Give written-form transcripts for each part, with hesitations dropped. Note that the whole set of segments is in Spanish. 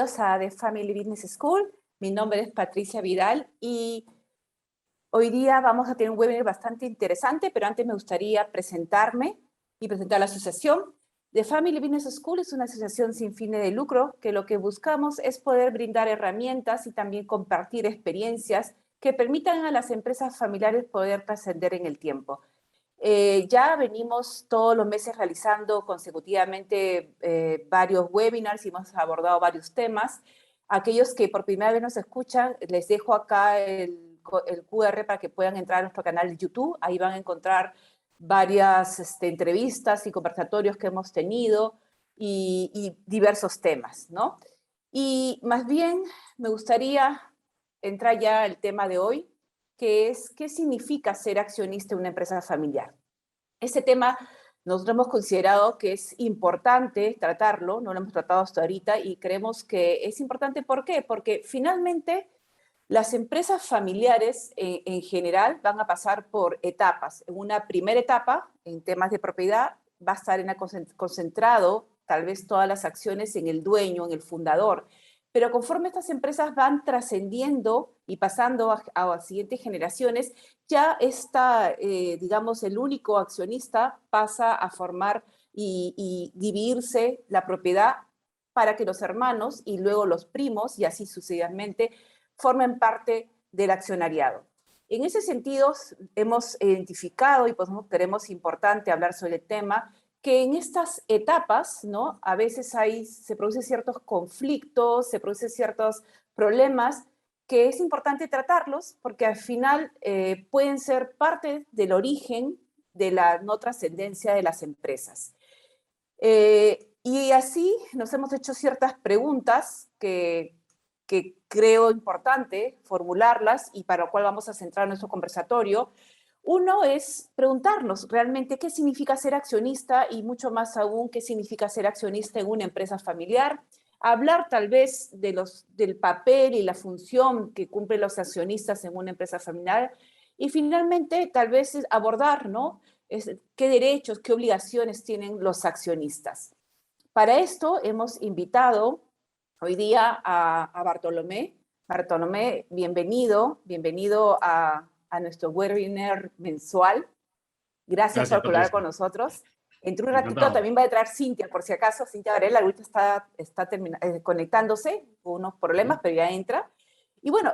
Bienvenidos a The Family Business School. Mi nombre es Patricia Vidal y hoy día vamos a tener un webinar bastante interesante, pero antes me gustaría presentarme y presentar la asociación. The Family Business School es una asociación sin fines de lucro que lo que buscamos es poder brindar herramientas y también compartir experiencias que permitan a las empresas familiares poder trascender en el tiempo. Ya venimos todos los meses realizando consecutivamente varios webinars y hemos abordado varios temas. Aquellos que por primera vez nos escuchan, les dejo acá el QR para que puedan entrar a nuestro canal de YouTube. Ahí van a encontrar varias entrevistas y conversatorios que hemos tenido y diversos temas, ¿no? Y más bien me gustaría entrar ya al tema de hoy, que es ¿qué significa ser accionista de una empresa familiar? Este tema nosotros hemos considerado que es importante tratarlo, no lo hemos tratado hasta ahorita y creemos que es importante. ¿Por qué? Porque finalmente las empresas familiares en general van a pasar por etapas. En una primera etapa, en temas de propiedad, va a estar concentrado tal vez todas las acciones en el dueño, en el fundador. Pero conforme estas empresas van trascendiendo y pasando a siguientes generaciones, ya está, digamos, el único accionista pasa a formar y dividirse la propiedad para que los hermanos y luego los primos y así sucesivamente formen parte del accionariado. En ese sentido, hemos identificado y pues creemos importante hablar sobre el tema que en estas etapas, ¿no? A veces se producen ciertos conflictos, se producen ciertos problemas que es importante tratarlos porque al final pueden ser parte del origen de la no trascendencia de las empresas. Y así nos hemos hecho ciertas preguntas que creo importante formularlas y para lo cual vamos a centrar nuestro conversatorio. Uno es preguntarnos realmente qué significa ser accionista y mucho más aún qué significa ser accionista en una empresa familiar. Hablar tal vez del papel y la función que cumplen los accionistas en una empresa familiar y finalmente tal vez abordar, ¿no? ¿Qué derechos, qué obligaciones tienen los accionistas? Para esto hemos invitado hoy día a Bartolomé. Bartolomé, bienvenido a nuestro webinar mensual. Gracias por colaborar con nosotros. Entre un ratito también va a entrar Cintia, por si acaso. Cintia Varela ahorita está conectándose, unos problemas, pero ya entra. Y bueno,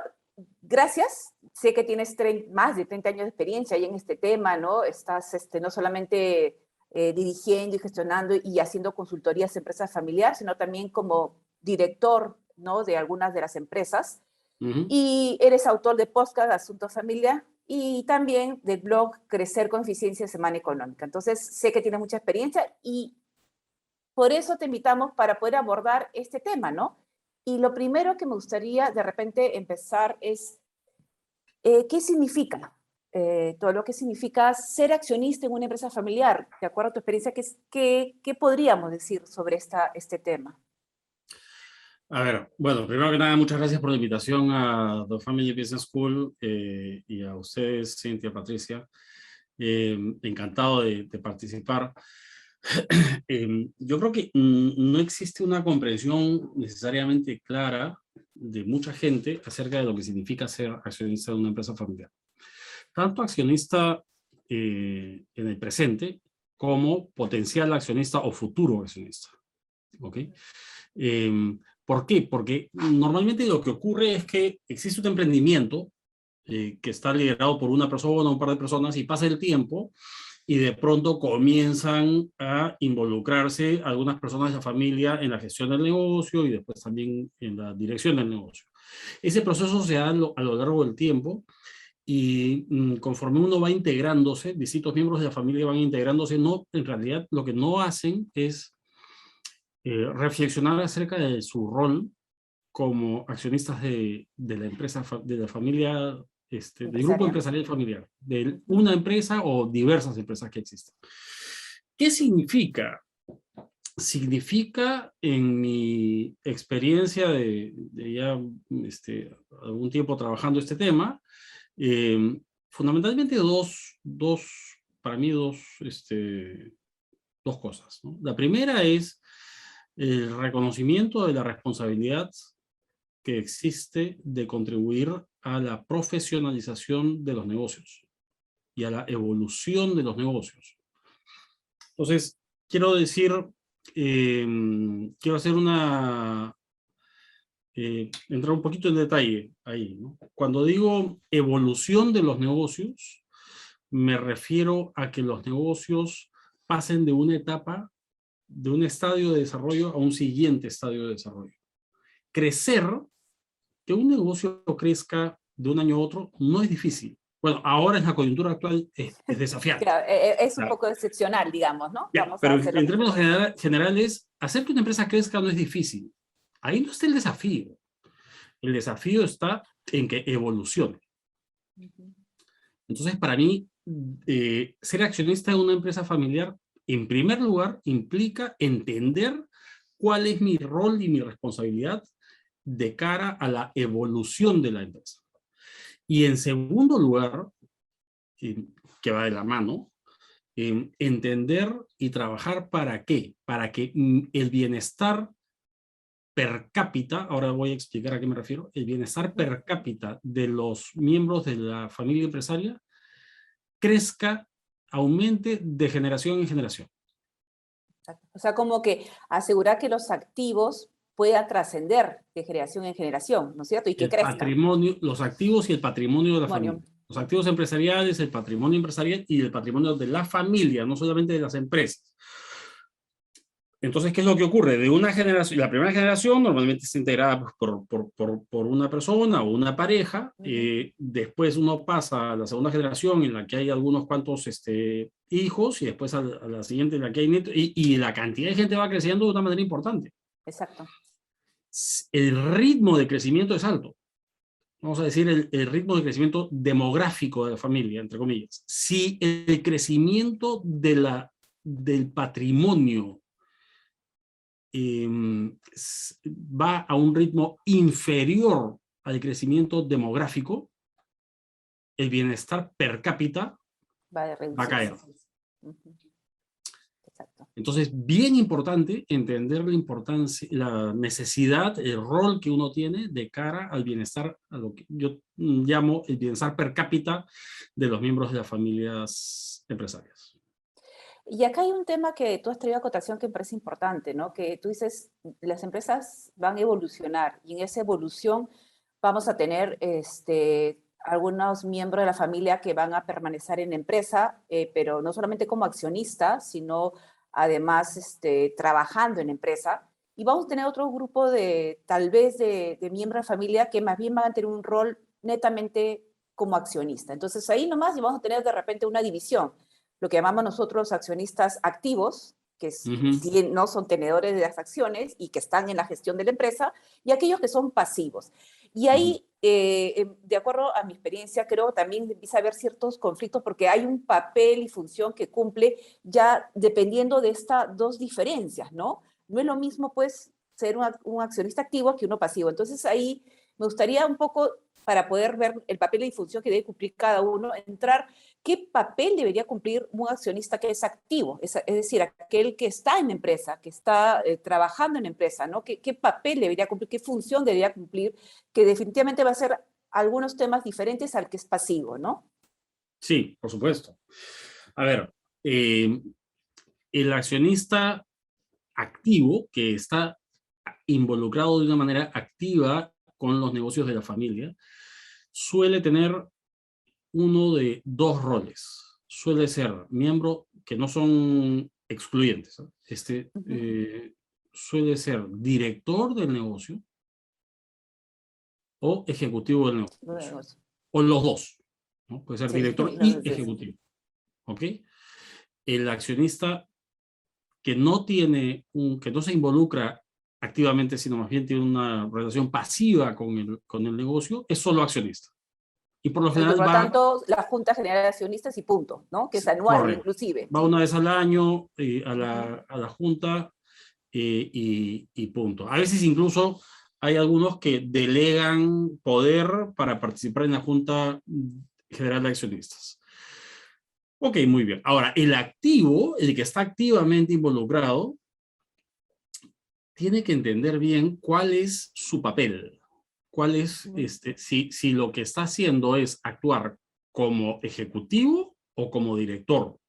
gracias. Sé que tienes más de 30 años de experiencia ahí en este tema, ¿no? Estás no solamente dirigiendo y gestionando y haciendo consultorías a empresas familiares, sino también como director, ¿no? De algunas de las empresas. Y eres autor de podcast Asuntos Familia y también del blog Crecer con Eficiencia Semana Económica. Entonces, sé que tienes mucha experiencia y por eso te invitamos para poder abordar este tema, ¿no? Y lo primero que me gustaría de repente empezar es, ¿qué significa? Todo lo que significa ser accionista en una empresa familiar. De acuerdo a tu experiencia, ¿qué podríamos decir sobre este tema? A ver, bueno, primero que nada, muchas gracias por la invitación a The Family Business School y a ustedes, Cintia, Patricia. Encantado de participar. Yo creo que no existe una comprensión necesariamente clara de mucha gente acerca de lo que significa ser accionista de una empresa familiar. Tanto accionista en el presente como potencial accionista o futuro accionista. ¿Ok? ¿Por qué? Porque normalmente lo que ocurre es que existe un emprendimiento que está liderado por una persona o un par de personas y pasa el tiempo y de pronto comienzan a involucrarse algunas personas de la familia en la gestión del negocio y después también en la dirección del negocio. Ese proceso se da a lo largo del tiempo y conforme uno va integrándose, distintos miembros de la familia van integrándose, no, en realidad lo que no hacen es reflexionar acerca de su rol como accionistas de la empresa, de la familia, del grupo empresarial familiar, de una empresa o diversas empresas que existen. ¿Qué significa? Significa, en mi experiencia de ya algún tiempo trabajando este tema, fundamentalmente para mí dos cosas, ¿no? La primera es el reconocimiento de la responsabilidad que existe de contribuir a la profesionalización de los negocios y a la evolución de los negocios. Entonces, quiero decir, quiero hacer entrar un poquito en detalle ahí, ¿no? Cuando digo evolución de los negocios, me refiero a que los negocios pasen de una etapa, de un estadio de desarrollo a un siguiente estadio de desarrollo. Crecer, que un negocio crezca de un año a otro, no es difícil. Bueno, ahora en la coyuntura actual es desafiante. Claro, es un Claro. poco excepcional, digamos, ¿no? Ya, Vamos a pero hacerlo. en términos generales, hacer que una empresa crezca no es difícil. Ahí no está el desafío. El desafío está en que evolucione. Entonces, para mí, ser accionista de una empresa familiar, en primer lugar, implica entender cuál es mi rol y mi responsabilidad de cara a la evolución de la empresa. Y en segundo lugar, que va de la mano, entender y trabajar para qué, para que el bienestar per cápita, ahora voy a explicar a qué me refiero, el bienestar per cápita de los miembros de la familia empresaria crezca, aumente de generación en generación. O sea, como que asegurar que los activos puedan trascender de generación en generación, ¿no es cierto? Y que El crezcan. patrimonio, los activos y el patrimonio de la Bueno, familia. Los activos empresariales, el patrimonio empresarial y el patrimonio de la familia, no solamente de las empresas. Entonces, ¿qué es lo que ocurre? De una generación, la primera generación normalmente está integrada por una persona o una pareja. Después uno pasa a la segunda generación en la que hay algunos cuantos hijos y después a la siguiente en la que hay nietos y la cantidad de gente va creciendo de una manera importante. exacto. El ritmo de crecimiento es alto. Vamos a decir el ritmo de crecimiento demográfico de la familia, entre comillas. Si el crecimiento del patrimonio va a un ritmo inferior al crecimiento demográfico, el bienestar per cápita Va a caer. Exacto. Entonces, bien importante entender la importancia, la necesidad, el rol que uno tiene de cara al bienestar, a lo que yo llamo el bienestar per cápita de los miembros de las familias empresarias. Y acá hay un tema que tú has traído a cotación que me parece importante, ¿no? Que tú dices, las empresas van a evolucionar y en esa evolución vamos a tener algunos miembros de la familia que van a permanecer en la empresa, pero no solamente como accionistas, sino además trabajando en la empresa. Y vamos a tener otro grupo tal vez de miembros de la familia que más bien van a tener un rol netamente como accionista. Entonces ahí nomás vamos a tener de repente una división, lo que llamamos nosotros accionistas activos, que no son tenedores de las acciones y que están en la gestión de la empresa, y aquellos que son pasivos. Y ahí, de acuerdo a mi experiencia, creo también empieza a haber ciertos conflictos porque hay un papel y función que cumple ya dependiendo de estas dos diferencias, ¿no? No es lo mismo, pues, ser un accionista activo que uno pasivo. Entonces ahí me gustaría un poco, para poder ver el papel y función que debe cumplir cada uno, entrar qué papel debería cumplir un accionista que es activo, es decir, aquel que está en la empresa, que está trabajando en la empresa, ¿no? ¿Qué papel debería cumplir, qué función debería cumplir, que definitivamente va a ser algunos temas diferentes al que es pasivo, ¿no? Sí, por supuesto. A ver, el accionista activo que está involucrado de una manera activa con los negocios de la familia suele tener uno de dos roles. Suele ser miembro que no son excluyentes, ¿no? Suele ser director del negocio o ejecutivo del negocio. O los dos, ¿no? Puede ser director y ejecutivo. ¿Ok? El accionista que no se involucra activamente, sino más bien tiene una relación pasiva con el negocio, es solo accionista. Y por lo general por lo tanto, la Junta General de Accionistas y punto, ¿no? Que es anual, correcto, inclusive. Va una vez al año a la Junta y punto. A veces incluso hay algunos que delegan poder para participar en la Junta General de Accionistas. Ok, muy bien. Ahora, el activo, el que está activamente involucrado, tiene que entender bien cuál es su papel, cuál es, si lo que está haciendo es actuar como ejecutivo o como director.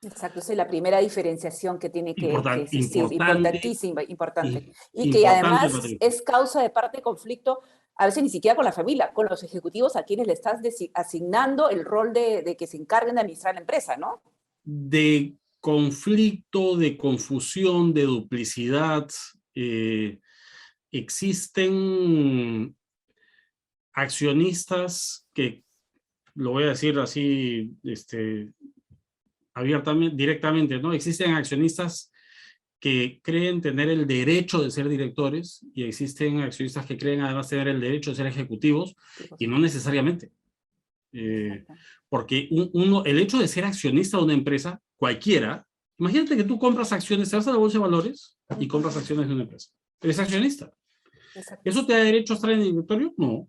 Exacto, esa es la primera diferenciación que tiene que existir, Importante, importantísima, importante. Y que importante, además Patricia. es causa de parte de conflicto, a veces ni siquiera con la familia, con los ejecutivos a quienes le estás asignando el rol de que se encarguen de administrar la empresa, ¿no? De conflicto, de confusión, de duplicidad. Existen accionistas que, lo voy a decir así, abiertamente, directamente, ¿no? Existen accionistas que creen tener el derecho de ser directores y existen accionistas que creen además tener el derecho de ser ejecutivos y no necesariamente. Exacto. Porque el hecho de ser accionista de una empresa, cualquiera, imagínate que tú compras acciones, te vas a la bolsa de valores y compras acciones de una empresa. Eres accionista. Exacto. ¿Eso te da derecho a estar en el directorio? No.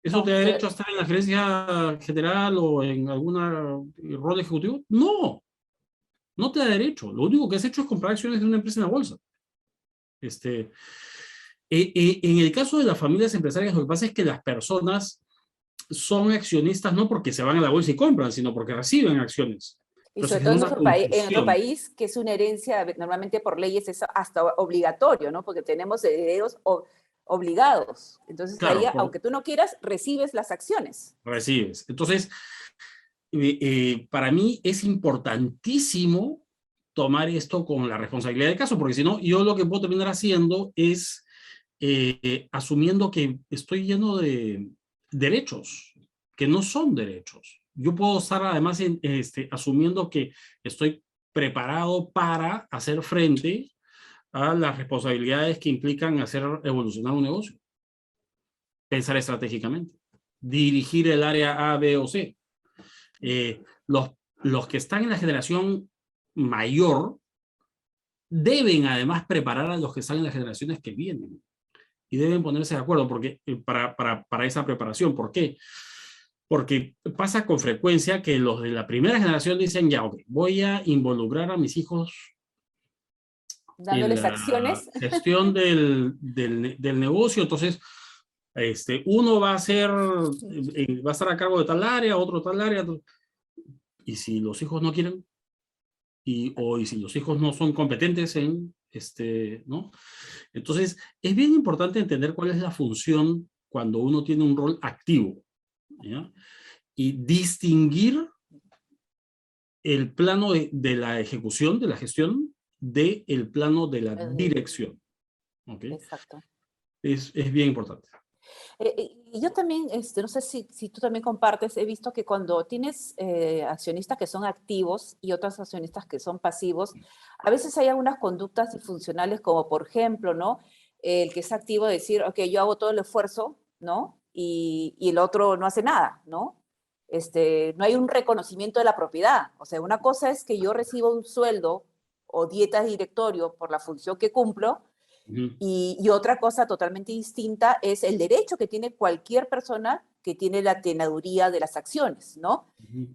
¿Eso te No, da derecho a estar en la gerencia general o en algún rol ejecutivo? No, no te da derecho. Lo único que has hecho es comprar acciones de una empresa en la bolsa. En el caso de las familias empresarias, lo que pasa es que las personas son accionistas no porque se van a la bolsa y compran, sino porque reciben acciones. y Entonces sobre es todo en una nuestro confusión. país, que es una herencia, normalmente por leyes es hasta obligatorio, ¿no? Porque tenemos herederos obligados. Entonces ahí, Claro, aunque tú no quieras, recibes las acciones. recibes. Entonces, para mí es importantísimo tomar esto con la responsabilidad del caso, porque si no, yo lo que puedo terminar haciendo es asumiendo que estoy lleno de derechos, que no son derechos. Yo puedo estar además asumiendo que estoy preparado para hacer frente a las responsabilidades que implican hacer evolucionar un negocio, pensar estratégicamente, dirigir el área A, B o C. Eh, los, los que están en la generación mayor deben además preparar a los que están en las generaciones que vienen y deben ponerse de acuerdo porque, para esa preparación. ¿Por qué? Porque pasa con frecuencia que los de la primera generación dicen, ya, ok, voy a involucrar a mis hijos en Dándoles la acciones. gestión del negocio. Entonces, uno va a estar a cargo de tal área, otro tal área. Y si los hijos no quieren, y si los hijos no son competentes ¿no? Entonces, es bien importante entender cuál es la función cuando uno tiene un rol activo, ¿ya? Y distinguir el plano de la ejecución, de la gestión, del plano de la dirección, ¿ok? Exacto. Es bien importante. Y yo también, no sé si tú también compartes, he visto que cuando tienes accionistas que son activos y otros accionistas que son pasivos, a veces hay algunas conductas disfuncionales como por ejemplo, ¿no? El que es activo decir, ok, yo hago todo el esfuerzo, ¿no? Y el otro no hace nada, ¿no? No hay un reconocimiento de la propiedad. O sea, una cosa es que yo recibo un sueldo o dietas de directorio por la función que cumplo, y otra cosa totalmente distinta es el derecho que tiene cualquier persona que tiene la teneduría de las acciones, ¿no?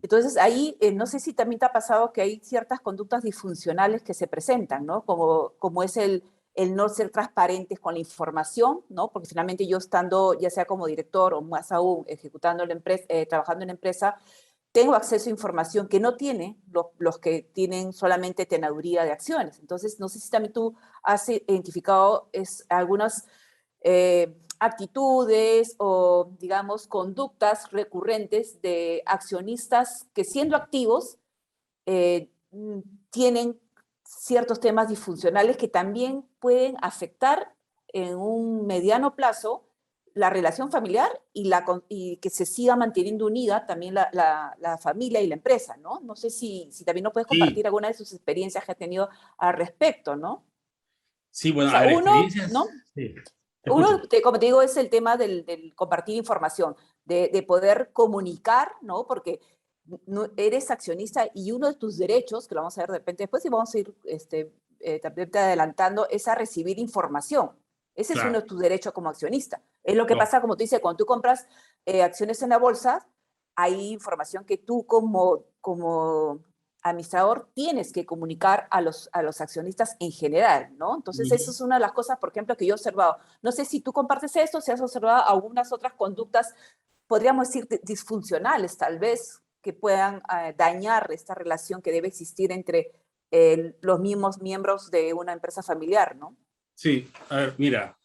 Entonces ahí no sé si también te ha pasado que hay ciertas conductas disfuncionales que se presentan, ¿no? Como es el no ser transparentes con la información, ¿no? Porque finalmente yo estando ya sea como director o más aún ejecutando la empresa, trabajando en la empresa, tengo acceso a información que no tienen los que tienen solamente teneduría de acciones. Entonces, no sé si también tú has identificado algunas actitudes o, digamos, conductas recurrentes de accionistas que siendo activos eh, tienen ciertos temas disfuncionales que también pueden afectar en un mediano plazo la relación familiar y que se siga manteniendo unida también la familia y la empresa, ¿no? No sé si también nos puedes Sí, compartir alguna de sus experiencias que ha tenido al respecto, ¿no? sí, O bueno, a sea, ver, uno, experiencias. ¿no? Sí, te Uno, escucho. como te digo, es el tema del compartir información, de poder comunicar, ¿no? Porque no, eres accionista y uno de tus derechos, que lo vamos a ver de repente después y vamos a ir también adelantando, es a recibir información. Ese es uno Claro. de tus derechos como accionista. Es lo que No, pasa, como tú dices, cuando tú compras acciones en la bolsa, hay información que tú como administrador tienes que comunicar a los accionistas en general, ¿no? Entonces, eso es una de las cosas, por ejemplo, que yo he observado. No sé si tú compartes esto, si has observado algunas otras conductas, podríamos decir, disfuncionales, tal vez, que puedan dañar esta relación que debe existir entre los mismos miembros de una empresa familiar, ¿no? Sí, a ver, mira,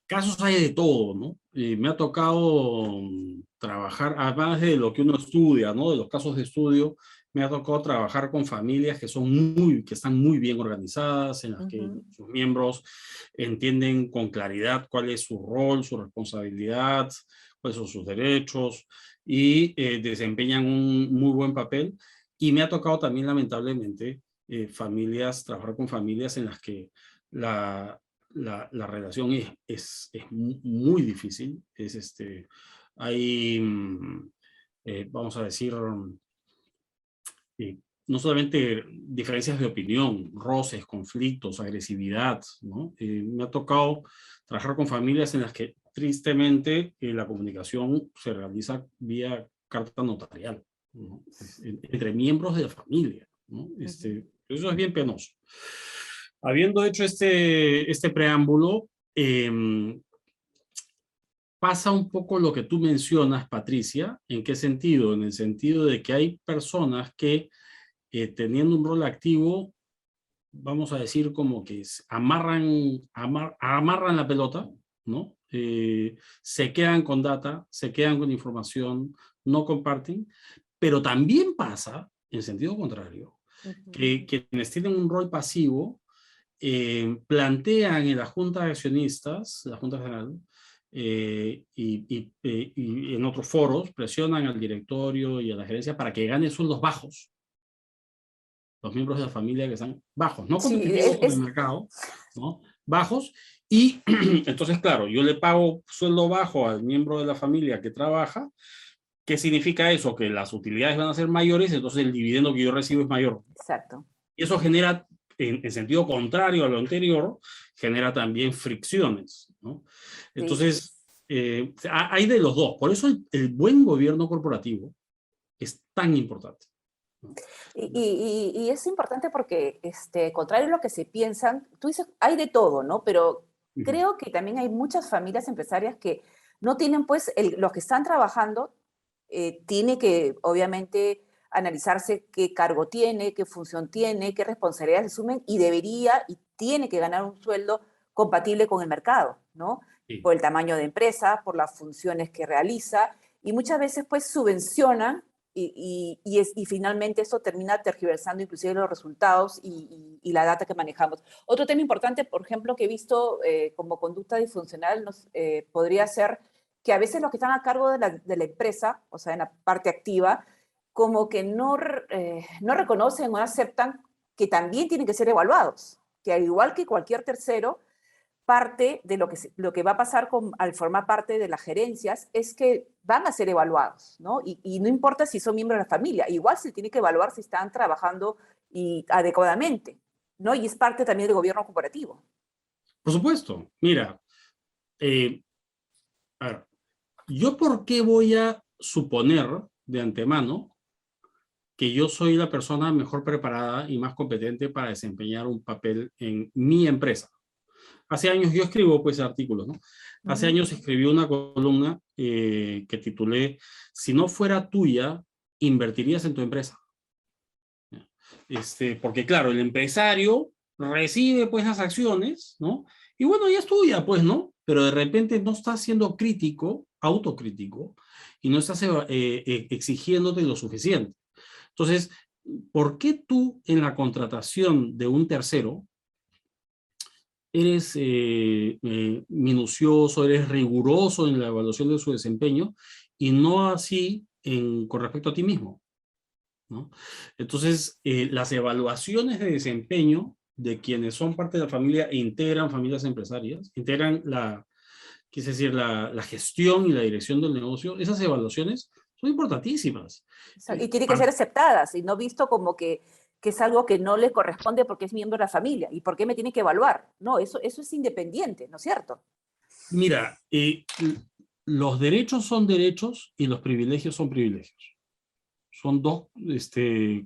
casos hay de todo, ¿no? Me ha tocado trabajar, además de lo que uno estudia, ¿no? De los casos de estudio, me ha tocado trabajar con familias que que están muy bien organizadas, en las que sus miembros entienden con claridad cuál es su rol, su responsabilidad, cuáles son sus derechos y desempeñan un muy buen papel. Y me ha tocado también, lamentablemente, trabajar con familias en las que la relación es muy difícil. Hay, vamos a decir, no solamente diferencias de opinión, roces, conflictos, agresividad, ¿no? Me ha tocado trabajar con familias en las que tristemente la comunicación se realiza vía carta notarial, ¿no? Entre miembros de la familia, ¿no? Eso es bien penoso. Habiendo hecho este preámbulo, pasa un poco lo que tú mencionas, Patricia. ¿En qué sentido? En el sentido de que hay personas que teniendo un rol activo, vamos a decir como que amarran la pelota, ¿no? Se quedan con data, se quedan con información, no comparten, pero también pasa, en sentido contrario, que quienes tienen un rol pasivo plantean en la Junta de Accionistas, la Junta General, y en otros foros presionan al directorio y a la gerencia para que gane sueldos bajos, los miembros de la familia que están bajos, no Sí, competitivos con el mercado, ¿no? Bajos, y entonces, claro, yo le pago sueldo bajo al miembro de la familia que trabaja. ¿Qué significa eso? Que las utilidades van a ser mayores, entonces el dividendo que yo recibo es mayor. Exacto. Y eso genera, en sentido contrario a lo anterior, genera también fricciones, ¿no? Entonces, hay de los dos. Por eso el buen gobierno corporativo es tan importante. Y es importante porque, contrario a lo que se piensan, tú dices, hay de todo, ¿no? Pero creo que también hay muchas familias empresarias que no tienen, pues, los que están trabajando, tiene que, obviamente, analizarse qué cargo tiene, qué función tiene, qué responsabilidades asumen y debería y tiene que ganar un sueldo compatible con el mercado, ¿no? Sí. Por el tamaño de empresa, por las funciones que realiza y muchas veces, pues, subvencionan y finalmente eso termina tergiversando inclusive los resultados y la data que manejamos. Otro tema importante, por ejemplo, que he visto como conducta disfuncional podría ser que a veces los que están a cargo de la empresa, o sea, en la parte activa, como que no reconocen o aceptan que también tienen que ser evaluados, que al igual que cualquier tercero, parte de lo que va a pasar al formar parte de las gerencias es que van a ser evaluados, ¿no? Y no importa si son miembros de la familia, igual se tiene que evaluar si están trabajando adecuadamente, ¿no? Y es parte también del gobierno corporativo. Por supuesto. Mira, a ver, ¿yo por qué voy a suponer de antemano que yo soy la persona mejor preparada y más competente para desempeñar un papel en mi empresa? Hace años yo escribo pues artículos, ¿no? Hace años escribí una columna que titulé "Si no fuera tuya, invertirías en tu empresa". Porque claro, el empresario recibe pues las acciones, ¿no? Y bueno, ya es tuya, pues, ¿no? Pero de repente no estás siendo crítico, autocrítico, y no estás exigiéndote lo suficiente. Entonces, ¿por qué tú en la contratación de un tercero eres minucioso, eres riguroso en la evaluación de su desempeño y no así con respecto a ti mismo, ¿no? Entonces, las evaluaciones de desempeño de quienes son parte de la familia e integran familias empresarias, integran quise decir, la gestión y la dirección del negocio, esas evaluaciones son importantísimas. Y tiene que ser aceptadas y no visto como que es algo que no le corresponde porque es miembro de la familia. ¿Y por qué me tiene que evaluar? No, eso es independiente, ¿no es cierto? Mira, los derechos son derechos y los privilegios son privilegios. Son dos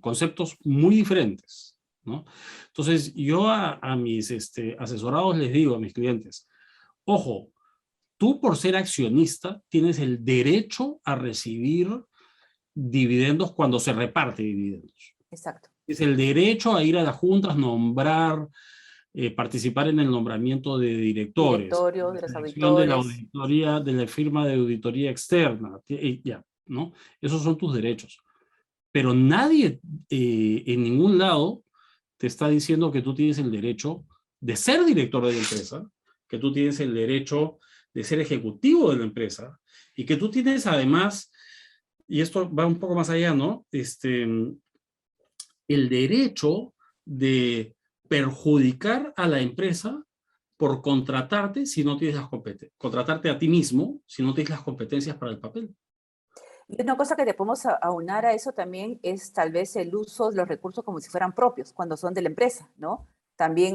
conceptos muy diferentes, ¿no? Entonces, yo a mis asesorados les digo, a mis clientes, ojo, tú por ser accionista tienes el derecho a recibir dividendos cuando se reparte dividendos. Exacto. Es el derecho a ir a las juntas, nombrar, participar en el nombramiento de directores, Directorio, la de los selección de la auditores. auditoría, de la firma de auditoría externa, ya, ¿no? Esos son tus derechos. Pero nadie en ningún lado te está diciendo que tú tienes el derecho de ser director de la empresa, que tú tienes el derecho de ser ejecutivo de la empresa y que tú tienes además, y esto va un poco más allá, ¿no? El derecho de perjudicar a la empresa por contratarte si no tienes las competencias, contratarte a ti mismo si no tienes las competencias para el papel. Y una cosa que te podemos aunar a eso también es tal vez el uso de los recursos como si fueran propios, cuando son de la empresa, ¿no? También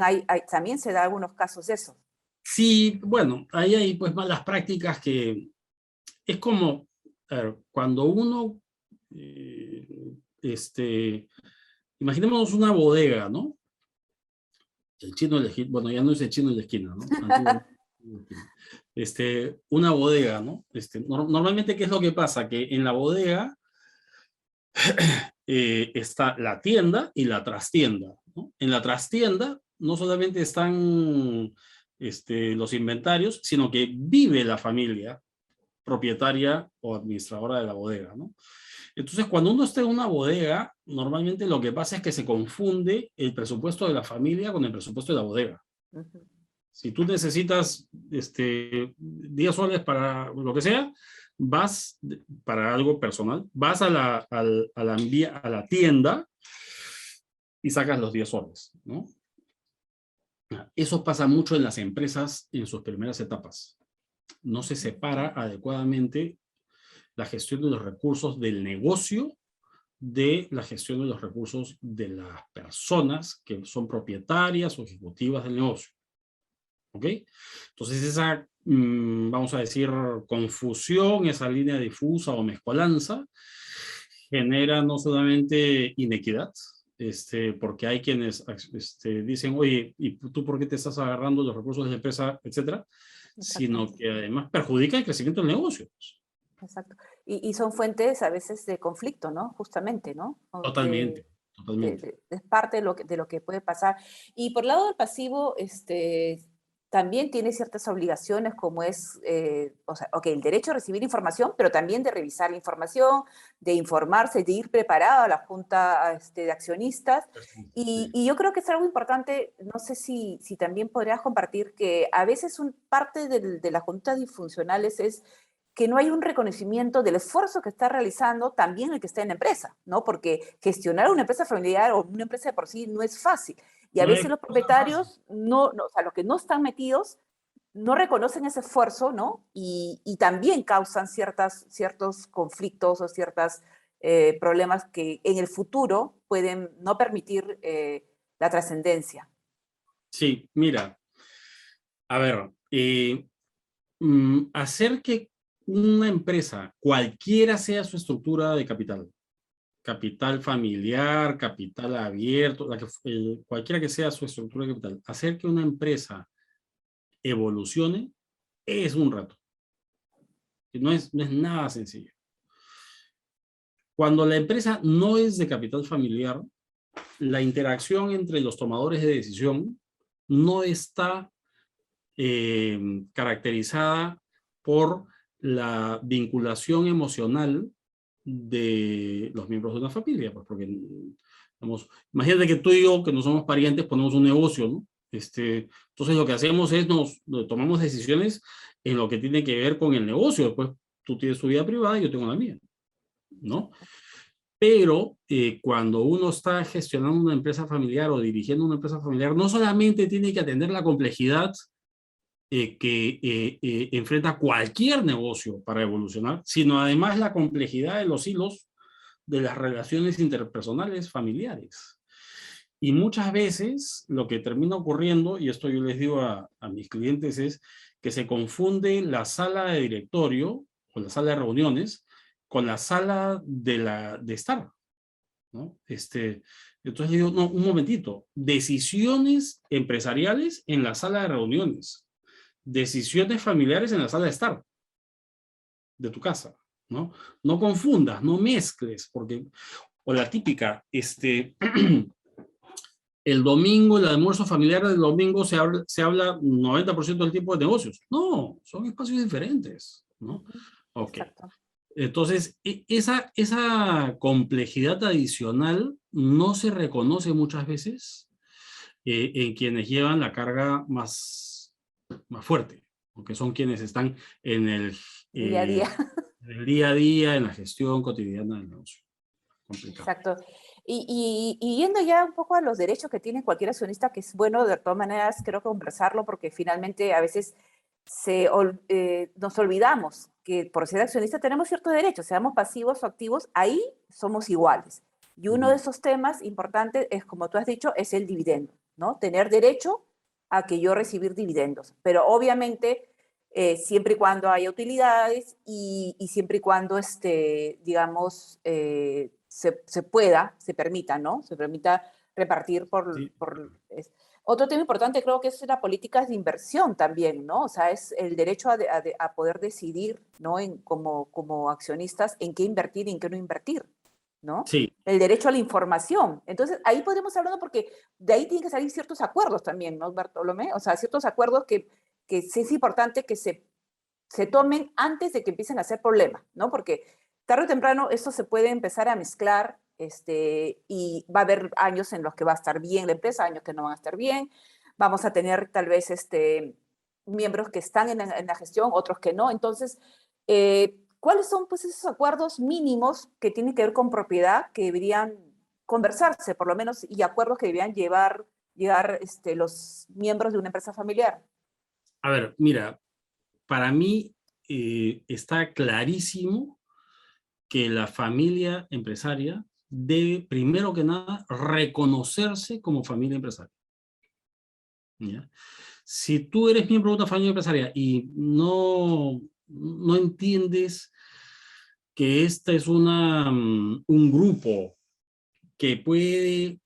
también se da algunos casos de eso. Sí, bueno, ahí hay pues malas prácticas que es como, a ver, cuando uno, imaginémonos una bodega, ¿no? El chino de la esquina, bueno, ya no es el chino de la esquina, ¿no? Antiguamente, una bodega, ¿no? Normalmente, ¿qué es lo que pasa? Que en la bodega está la tienda y la trastienda, ¿no? En la trastienda no solamente están los inventarios, sino que vive la familia propietaria o administradora de la bodega, ¿no? Entonces, cuando uno está en una bodega, normalmente lo que pasa es que se confunde el presupuesto de la familia con el presupuesto de la bodega. Ujú. Si tú necesitas 10 soles para lo que sea, vas para algo personal, vas a la tienda y sacas los 10 soles, ¿no? Eso pasa mucho en las empresas en sus primeras etapas. No se separa adecuadamente la gestión de los recursos del negocio de la gestión de los recursos de las personas que son propietarias o ejecutivas del negocio. ¿Ok? Entonces esa, vamos a decir, confusión, esa línea difusa o mezcolanza, genera no solamente inequidad, porque hay quienes dicen, oye, ¿y tú por qué te estás agarrando los recursos de la empresa, etcétera? Exacto, Sino que además perjudica el crecimiento del negocio. exacto. Y son fuentes a veces de conflicto, ¿no? Justamente, ¿no? Totalmente, totalmente. Es parte de lo que puede pasar. Y por el lado del pasivo, también tiene ciertas obligaciones como es, o sea, el derecho a recibir información, pero también de revisar la información, de informarse, de ir preparado a la junta de accionistas. Sí. Y yo creo que es algo importante, no sé si también podrías compartir que a veces parte de las juntas disfuncionales es que no hay un reconocimiento del esfuerzo que está realizando también el que está en la empresa, ¿no? Porque gestionar una empresa familiar o una empresa de por sí no es fácil. Y a No veces es los cosa fácil. propietarios, o sea, los que no están metidos, no reconocen ese esfuerzo, ¿no? Y también causan ciertos conflictos o ciertos problemas que en el futuro pueden no permitir la trascendencia. Sí, mira, a ver, hacer que una empresa, cualquiera sea su estructura de capital, capital familiar, capital abierto, cualquiera que sea su estructura de capital, hacer que una empresa evolucione es un reto. No es nada sencillo. Cuando la empresa no es de capital familiar, la interacción entre los tomadores de decisión no está caracterizada por la vinculación emocional de los miembros de una familia, pues porque, vamos, imagínate que tú y yo, que no somos parientes, ponemos un negocio, ¿no? Entonces lo que hacemos es tomamos decisiones en lo que tiene que ver con el negocio, después tú tienes tu vida privada y yo tengo la mía, ¿no? Pero cuando uno está gestionando una empresa familiar o dirigiendo una empresa familiar, no solamente tiene que atender la complejidad que enfrenta cualquier negocio para evolucionar, sino además la complejidad de los hilos de las relaciones interpersonales familiares. Y muchas veces lo que termina ocurriendo, y esto yo les digo a mis clientes, es que se confunde la sala de directorio o la sala de reuniones con la sala de estar, ¿no? Entonces digo, no, un momentito, decisiones empresariales en la sala de reuniones, decisiones familiares en la sala de estar de tu casa, ¿no? No confundas, no mezcles, porque, o la típica, el domingo, el almuerzo familiar del domingo se habla 90% del tiempo de negocios. No, son espacios diferentes, ¿no? Ujú. Ok. Exacto. Entonces, esa complejidad adicional no se reconoce muchas veces en quienes llevan la carga más fuerte, porque son quienes están en Día a día. en el día a día, en la gestión cotidiana del negocio. Complicado. Exacto. Y yendo ya un poco a los derechos que tiene cualquier accionista, que es bueno de todas maneras, creo que conversarlo, porque finalmente a veces nos olvidamos que por ser accionista tenemos ciertos derechos, seamos pasivos o activos, ahí somos iguales. Y uno de esos temas importantes es, como tú has dicho, es el dividendo, ¿no? Tener derecho a que yo recibir dividendos. Pero obviamente, siempre y cuando haya utilidades y siempre y cuando, digamos, se pueda, se permita, ¿no? Se permita repartir Sí. Otro tema importante creo que es la política de inversión también, ¿no? O sea, es el derecho a poder decidir, ¿no? Como accionistas en qué invertir y en qué no invertir, ¿no? Sí. El derecho a la información. Entonces, ahí podemos hablar, porque de ahí tienen que salir ciertos acuerdos también, ¿no, Bartolomé? O sea, ciertos acuerdos que sí es importante que se tomen antes de que empiecen a hacer problemas, ¿no? Porque tarde o temprano esto se puede empezar a mezclar, y va a haber años en los que va a estar bien la empresa, años que no van a estar bien. Vamos a tener tal vez miembros que están en la gestión, otros que no. Entonces, ¿cuáles son pues esos acuerdos mínimos que tienen que ver con propiedad que deberían conversarse, por lo menos, y acuerdos que deberían llegar los miembros de una empresa familiar? A ver, mira, para mí está clarísimo que la familia empresaria debe, primero que nada, reconocerse como familia empresaria. ¿Ya? Si tú eres miembro de una familia empresaria y no entiendes que este es un grupo que puede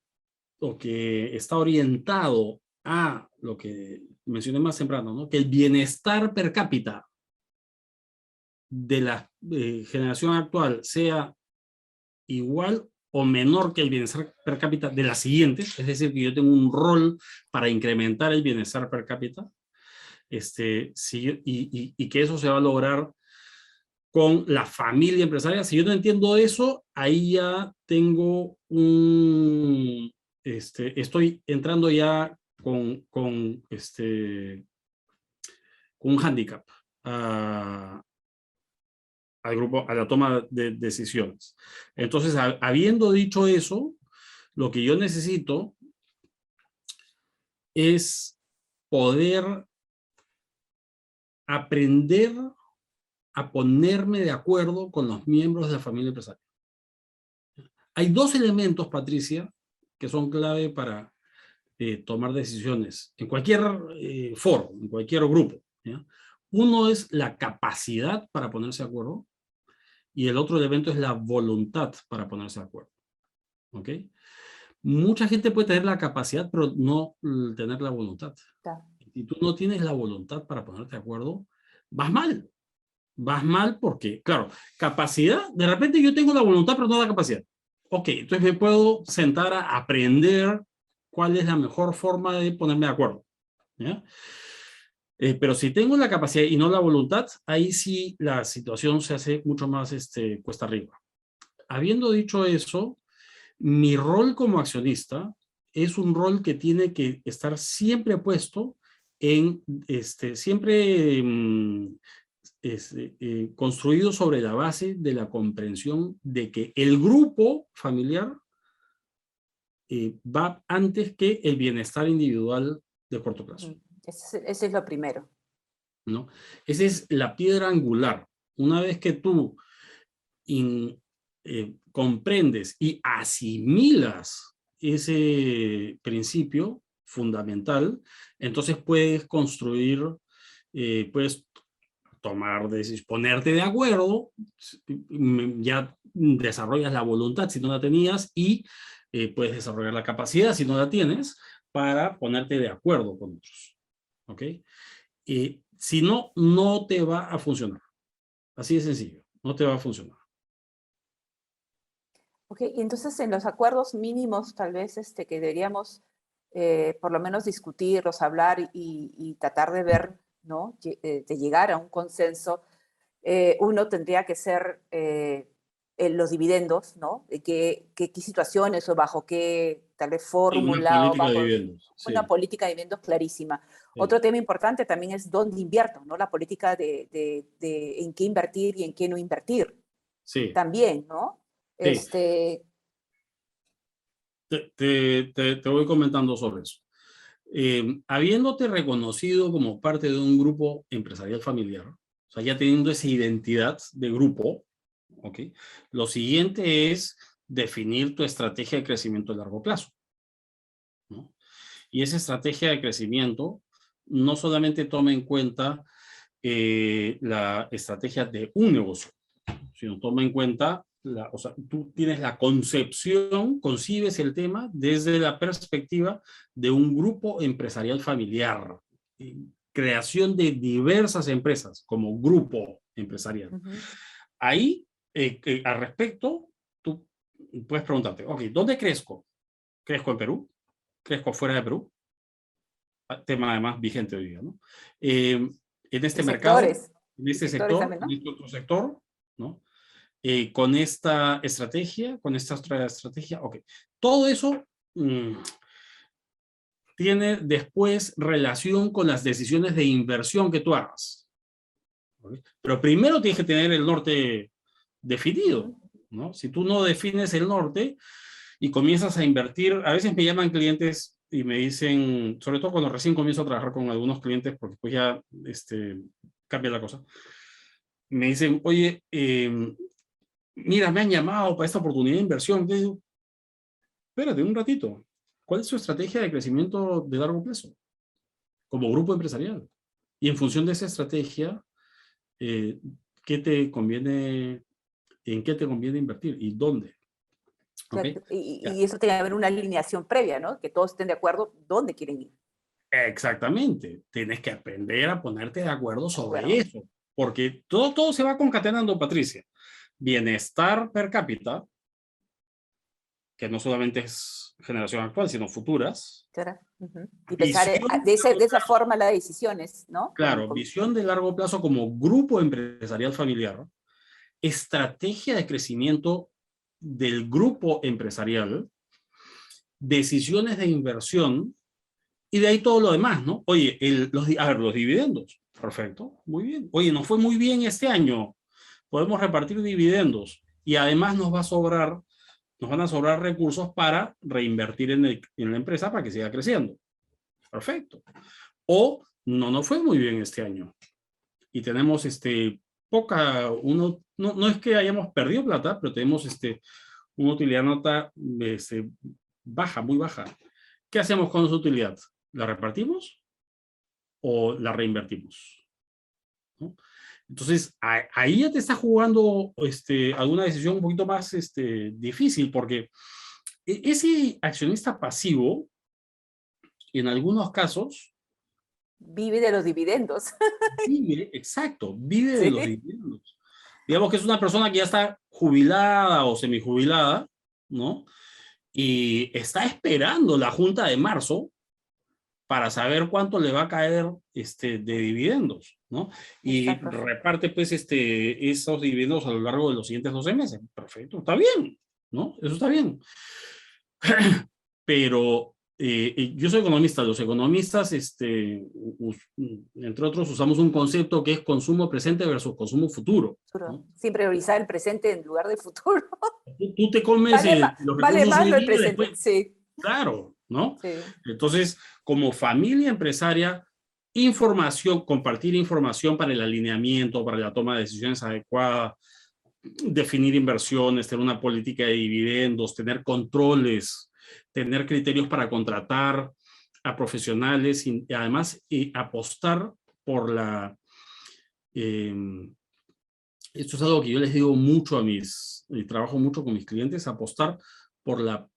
o que está orientado a lo que mencioné más temprano, ¿no? Que el bienestar per cápita de la generación actual sea igual o menor que el bienestar per cápita de la siguiente, es decir, que yo tengo un rol para incrementar el bienestar per cápita, y que eso se va a lograr con la familia empresaria. Si yo no entiendo eso, ahí ya tengo estoy entrando ya con un hándicap al grupo, a la toma de decisiones. Entonces, habiendo dicho eso, lo que yo necesito es poder aprender a ponerme de acuerdo con los miembros de la familia empresaria. Hay dos elementos, Patricia, que son clave para tomar decisiones en cualquier foro, en cualquier grupo, ¿ya? Uno es la capacidad para ponerse de acuerdo y el otro elemento es la voluntad para ponerse de acuerdo. ¿Ok? Mucha gente puede tener la capacidad, pero no tener la voluntad. Claro. Si tú no tienes la voluntad para ponerte de acuerdo, vas mal. Vas mal porque, claro, capacidad, de repente yo tengo la voluntad, pero no la capacidad. Ok, entonces me puedo sentar a aprender cuál es la mejor forma de ponerme de acuerdo, ¿ya? Pero si tengo la capacidad y no la voluntad, ahí sí la situación se hace mucho más cuesta arriba. Habiendo dicho eso, mi rol como accionista es un rol que tiene que estar siempre puesto en, siempre construido sobre la base de la comprensión de que el grupo familiar va antes que el bienestar individual de corto plazo, Ese es lo primero. ¿no? Esa es la piedra angular. Una vez que tú comprendes y asimilas ese principio fundamental, entonces puedes construir, puedes ponerte de acuerdo, ya desarrollas la voluntad si no la tenías y puedes desarrollar la capacidad si no la tienes para ponerte de acuerdo con otros. ¿Ok? Si no, no te va a funcionar. Así de sencillo, no te va a funcionar. Ok, y entonces en los acuerdos mínimos tal vez que deberíamos por lo menos discutirlos, hablar y tratar de ver, ¿no? De llegar a un consenso, uno tendría que ser los dividendos, ¿no? ¿Qué situaciones o bajo qué tal vez Sí, una fórmula o política de bajo dividendos. una Sí, política de dividendos clarísima. sí, Otro tema importante también es dónde invierto, ¿no? La política de en qué invertir y en qué no invertir sí, también, ¿no? sí. Este, Te voy comentando sobre eso. Habiéndote reconocido como parte de un grupo empresarial familiar, o sea, ya teniendo esa identidad de grupo, ¿ok? Lo siguiente es definir tu estrategia de crecimiento a largo plazo, ¿no? Y esa estrategia de crecimiento no solamente toma en cuenta la estrategia de un negocio, sino toma en cuenta, o sea, tú tienes la concepción, concibes el tema desde la perspectiva de un grupo empresarial familiar, creación de diversas empresas como grupo empresarial. ujú. Ahí, al respecto, tú puedes preguntarte, ok, ¿dónde crezco? ¿Crezco en Perú? ¿Crezco fuera de Perú? Tema además vigente hoy día, ¿no? En este Y mercado, sectores, en y este sectores sector, también, en ¿no? este otro sector, ¿no? Con esta estrategia, con esta otra estrategia, ok. Todo eso tiene después relación con las decisiones de inversión que tú hagas. ¿Okay? Pero primero tienes que tener el norte definido, Ujú. ¿no? Si tú no defines el norte y comienzas a invertir, a veces me llaman clientes y me dicen, sobre todo cuando recién comienzo a trabajar con algunos clientes, porque pues ya cambia la cosa, me dicen, oye, mira, me han llamado para esta oportunidad de inversión. Yo digo, espérate un ratito, ¿cuál es su estrategia de crecimiento de largo plazo como grupo empresarial? Y en función de esa estrategia, eh, ¿qué te conviene, en qué te conviene invertir y dónde? ¿Ok? Claro, Ya. y eso tiene que haber una alineación previa, ¿no? Que todos estén de acuerdo dónde quieren ir. Exactamente. Tienes que aprender a ponerte de acuerdo De sobre acuerdo. eso, porque todo se va concatenando, Patricia. Bienestar per cápita, que no solamente es generación actual, sino futuras. ¿Será? Ujú. Y pensar Visión, de esa forma las decisiones, ¿no? claro, visión de largo plazo como grupo empresarial familiar, estrategia de crecimiento del grupo empresarial, decisiones de inversión y de ahí todo lo demás, ¿no? Oye, a ver, los dividendos, perfecto, muy bien. Oye, nos fue muy bien este año, podemos repartir dividendos y además nos van a sobrar recursos para reinvertir en la empresa para que siga creciendo. Perfecto. O no nos fue muy bien este año y tenemos no es que hayamos perdido plata, pero tenemos una utilidad nota baja, muy baja. ¿Qué hacemos con esa utilidad? ¿La repartimos o la reinvertimos? ¿No? Entonces, ahí ya te está jugando alguna decisión un poquito más difícil, porque ese accionista pasivo, en algunos casos, vive de los dividendos. vive de los Sí, dividendos. Digamos que es una persona que ya está jubilada o semijubilada, ¿no? Y está esperando la junta de marzo para saber cuánto le va a caer de dividendos, ¿no? Y exacto. reparte pues esos dividendos a lo largo de los siguientes 12 meses. Perfecto, está bien, ¿no? Eso está bien. Pero yo soy economista, los economistas, entre otros, usamos un concepto que es consumo presente versus consumo futuro, ¿no? Sin priorizar el presente en lugar del futuro. Tú te comes los Vale recursos más hoy lo del día, presente. después, Sí, claro, ¿no? sí. Entonces, como familia empresaria, compartir información para el alineamiento, para la toma de decisiones adecuadas, definir inversiones, tener una política de dividendos, tener controles, tener criterios para contratar a profesionales y además apostar por esto es algo que yo les digo mucho trabajo mucho con mis clientes, apostar por la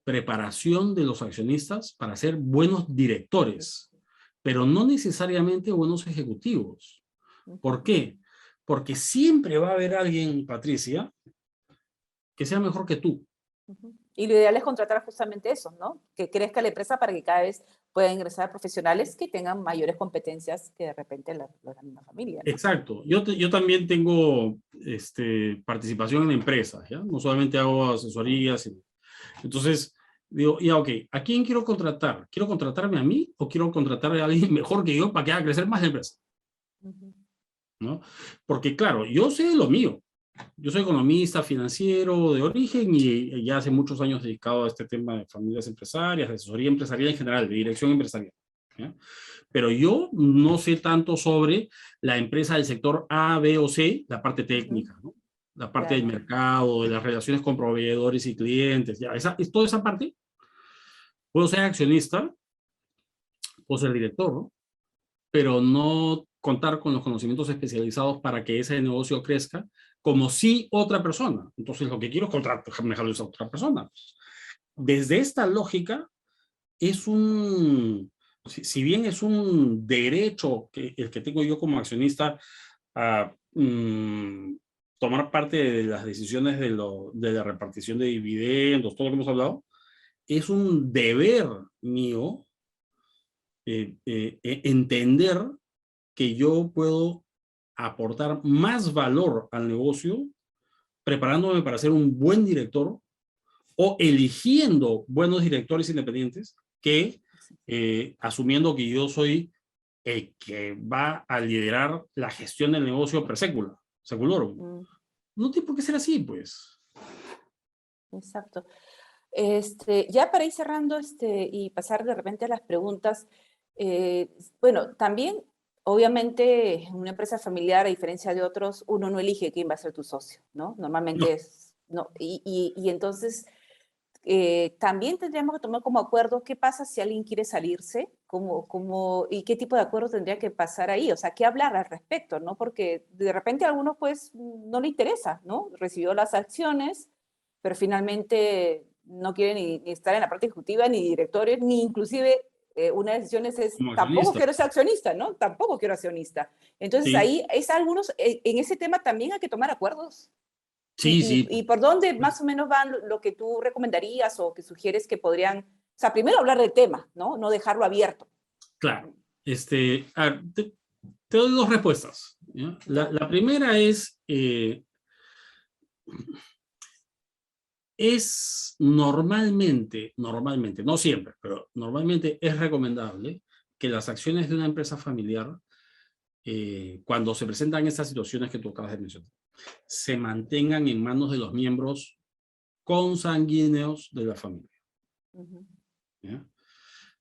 preparación de los accionistas para ser buenos directores, pero no necesariamente buenos ejecutivos. ¿Por qué? Porque siempre va a haber alguien, Patricia, que sea mejor que tú. Y lo ideal es contratar justamente eso, ¿no? Que crezca la empresa para que cada vez puedan ingresar profesionales que tengan mayores competencias que de repente la misma familia, ¿no? Exacto. Yo también tengo participación en empresas, ¿ya? No solamente hago asesorías. Entonces, digo, ya, ok, ¿a quién quiero contratar? ¿Quiero contratarme a mí o quiero contratar a alguien mejor que yo para que haga crecer más la empresa? ¿No? Porque, claro, yo sé lo mío. Yo soy economista financiero de origen y ya hace muchos años dedicado a este tema de familias empresarias, de asesoría empresarial en general, de dirección empresarial, ¿ya? Pero yo no sé tanto sobre la empresa del sector A, B o C, la parte técnica, ¿no? La parte del mercado, de las relaciones con proveedores y clientes, ya, toda esa parte. Puedo ser accionista, puedo ser director, ¿no? Pero no contar con los conocimientos especializados para que ese negocio crezca, como si otra persona. Entonces, lo que quiero es contratarme a esa otra persona. Desde esta lógica, si bien es un derecho el que tengo yo como accionista a tomar parte de las decisiones de la repartición de dividendos, todo lo que hemos hablado, es un deber mío entender que yo puedo aportar más valor al negocio preparándome para ser un buen director o eligiendo buenos directores independientes que asumiendo que yo soy el que va a liderar la gestión del negocio per seculorum. No tiene por qué ser así, pues. Exacto. Ya para ir cerrando y pasar de repente a las preguntas, bueno, también, obviamente, en una empresa familiar, a diferencia de otros, uno no elige quién va a ser tu socio, ¿no? Normalmente No. es, no, y entonces también tendríamos que tomar como acuerdo qué pasa si alguien quiere salirse, y qué tipo de acuerdo tendría que pasar ahí, o sea, qué hablar al respecto, ¿no? Porque de repente a algunos pues no le interesa, ¿no? Recibió las acciones, pero finalmente no quiere ni estar en la parte ejecutiva, ni directorio, ni inclusive una de las decisiones es, Como tampoco accionista. quiero ser accionista, ¿no? Tampoco quiero accionista. Entonces Sí. ahí es algunos, en ese tema también hay que tomar acuerdos. Sí, sí. ¿Y por dónde más o menos van lo que tú recomendarías o que sugieres que podrían, o sea, primero hablar del tema, ¿no? No dejarlo abierto. Claro. A ver, te doy dos respuestas, ¿ya? La primera es normalmente, no siempre, pero normalmente es recomendable que las acciones de una empresa familiar, cuando se presentan estas situaciones que tú acabas de mencionar, se mantengan en manos de los miembros consanguíneos de la familia. ¿Ya?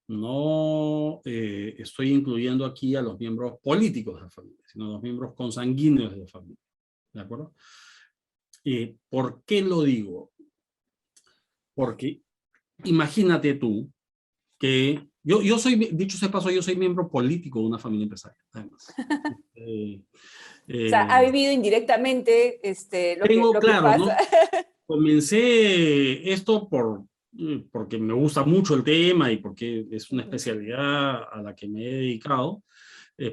No estoy incluyendo aquí a los miembros políticos de la familia, sino a los miembros consanguíneos de la familia. ¿De acuerdo? ¿Por qué lo digo? Porque imagínate tú que yo soy, dicho sea paso, yo soy miembro político de una familia empresaria, además. O sea, ha vivido indirectamente lo que Claro, pasa. ¿no? Comencé esto porque me gusta mucho el tema y porque es una especialidad a la que me he dedicado,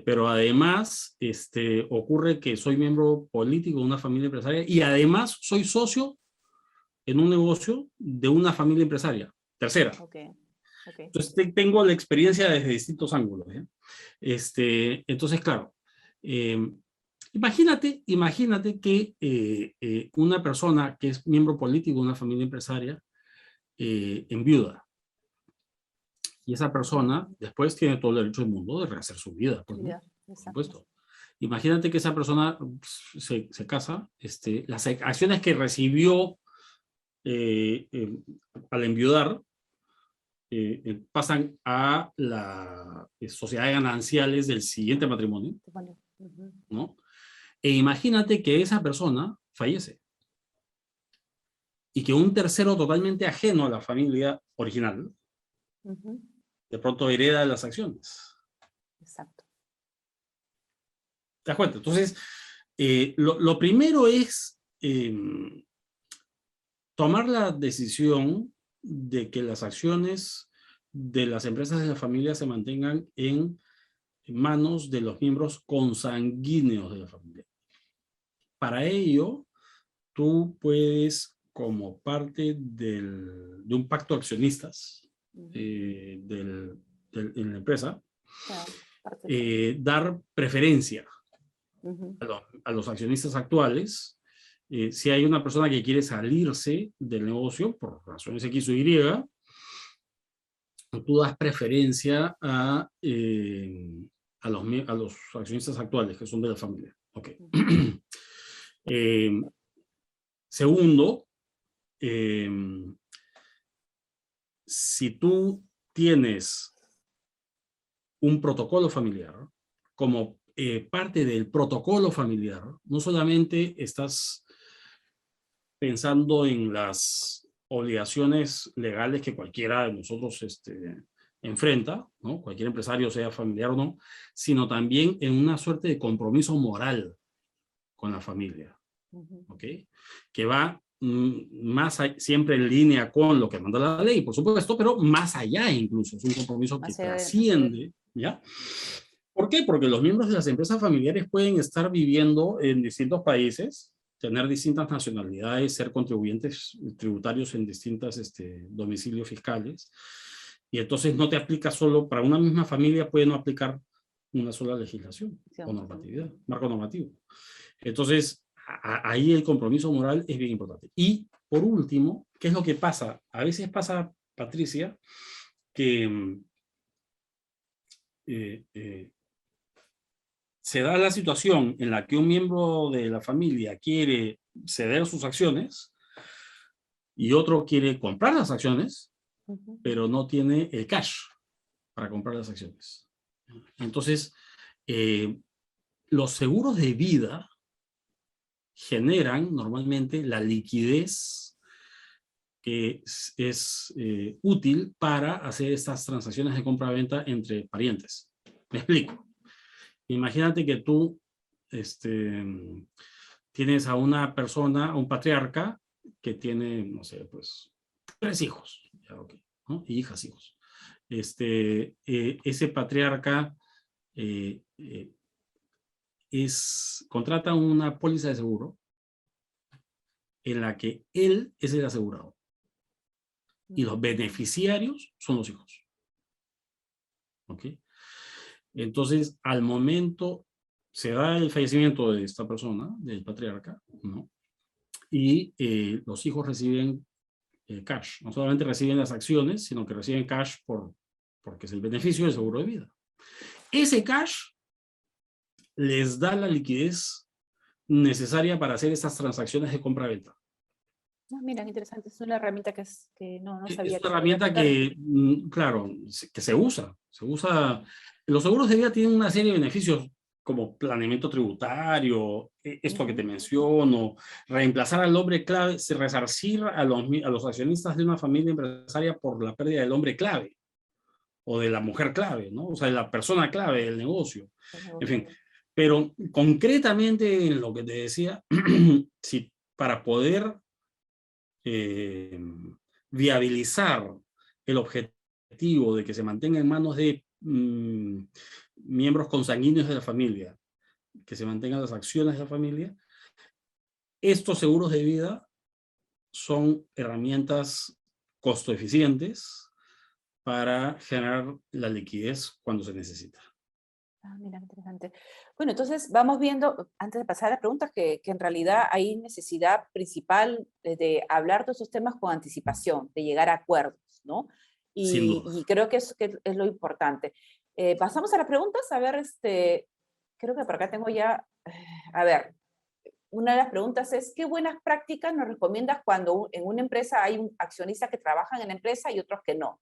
pero además ocurre que soy miembro político de una familia empresaria y además soy socio en un negocio de una familia empresaria, tercera. Okay. Entonces tengo la experiencia desde distintos ángulos, ¿ya? Entonces, claro, imagínate que una persona que es miembro político de una familia empresaria enviuda. Y esa persona después tiene todo el derecho del mundo de rehacer su vida, pues, ¿no? Por supuesto. Imagínate que esa persona se casa, las acciones que recibió al enviudar pasan a la sociedad de gananciales del siguiente matrimonio, ¿no? E imagínate que esa persona fallece y que un tercero totalmente ajeno a la familia original de pronto hereda las acciones. Exacto. das cuenta? Entonces, lo primero es tomar la decisión de que las acciones de las empresas de la familia se mantengan en manos de los miembros consanguíneos de la familia. Para ello, tú puedes, como parte de un pacto de accionistas en la empresa, dar preferencia a los accionistas actuales. Si hay una persona que quiere salirse del negocio por razones X o Y, tú das preferencia a los accionistas actuales, que son de la familia. Okay. Segundo, si tú tienes un protocolo familiar, como parte del protocolo familiar, no solamente estás pensando en las obligaciones legales que cualquiera de nosotros enfrenta, ¿no? Cualquier empresario, sea familiar o no, sino también en una suerte de compromiso moral con la familia, ¿ok? Que va siempre en línea con lo que manda la ley, por supuesto, pero más allá incluso, es un compromiso que trasciende, ¿ya? ¿Por qué? Porque los miembros de las empresas familiares pueden estar viviendo en distintos países, tener distintas nacionalidades, ser contribuyentes tributarios en distintos domicilios fiscales, y entonces no te aplica solo, para una misma familia puede no aplicar una sola legislación o normatividad, marco normativo. Entonces, ahí el compromiso moral es bien importante. Y, por último, ¿qué es lo que pasa? A veces pasa, Patricia, que se da la situación en la que un miembro de la familia quiere ceder sus acciones y otro quiere comprar las acciones, pero no tiene el cash para comprar las acciones. Entonces, los seguros de vida generan normalmente la liquidez que es útil para hacer estas transacciones de compra-venta entre parientes. Me explico. Imagínate que tú tienes a una persona, a un patriarca, que tiene, no sé, pues, 3 hijos, ya, okay, ¿no? Y hijas, hijos. Ese patriarca contrata una póliza de seguro en la que él es el asegurado y los beneficiarios son los hijos. ¿Ok? Entonces, al momento se da el fallecimiento de esta persona, del patriarca, ¿no? Y los hijos reciben cash. No solamente reciben las acciones, sino que reciben cash porque es el beneficio del seguro de vida. Ese cash les da la liquidez necesaria para hacer estas transacciones de compra-venta. Mira, qué interesante. Es una herramienta que no sabía. Es una herramienta que, claro, que se usa. Los seguros de vida tienen una serie de beneficios como planeamiento tributario, esto que te menciono, reemplazar al hombre clave, resarcir a los accionistas de una familia empresaria por la pérdida del hombre clave o de la mujer clave, ¿no? O sea, de la persona clave del negocio. En fin, pero concretamente en lo que te decía, si para poder viabilizar el objetivo de que se mantenga en manos de miembros consanguíneos de la familia, que se mantengan las acciones de la familia, estos seguros de vida son herramientas costo eficientes para generar la liquidez cuando se necesita. Mira, interesante. Bueno, entonces vamos viendo, antes de pasar a las preguntas, que en realidad hay necesidad principal de hablar de esos temas con anticipación, de llegar a acuerdos, ¿no? Y creo que es lo importante. Pasamos a las preguntas, a ver, creo que por acá tengo ya, a ver, una de las preguntas es, ¿qué buenas prácticas nos recomiendas cuando en una empresa hay accionistas que trabajan en la empresa y otros que no?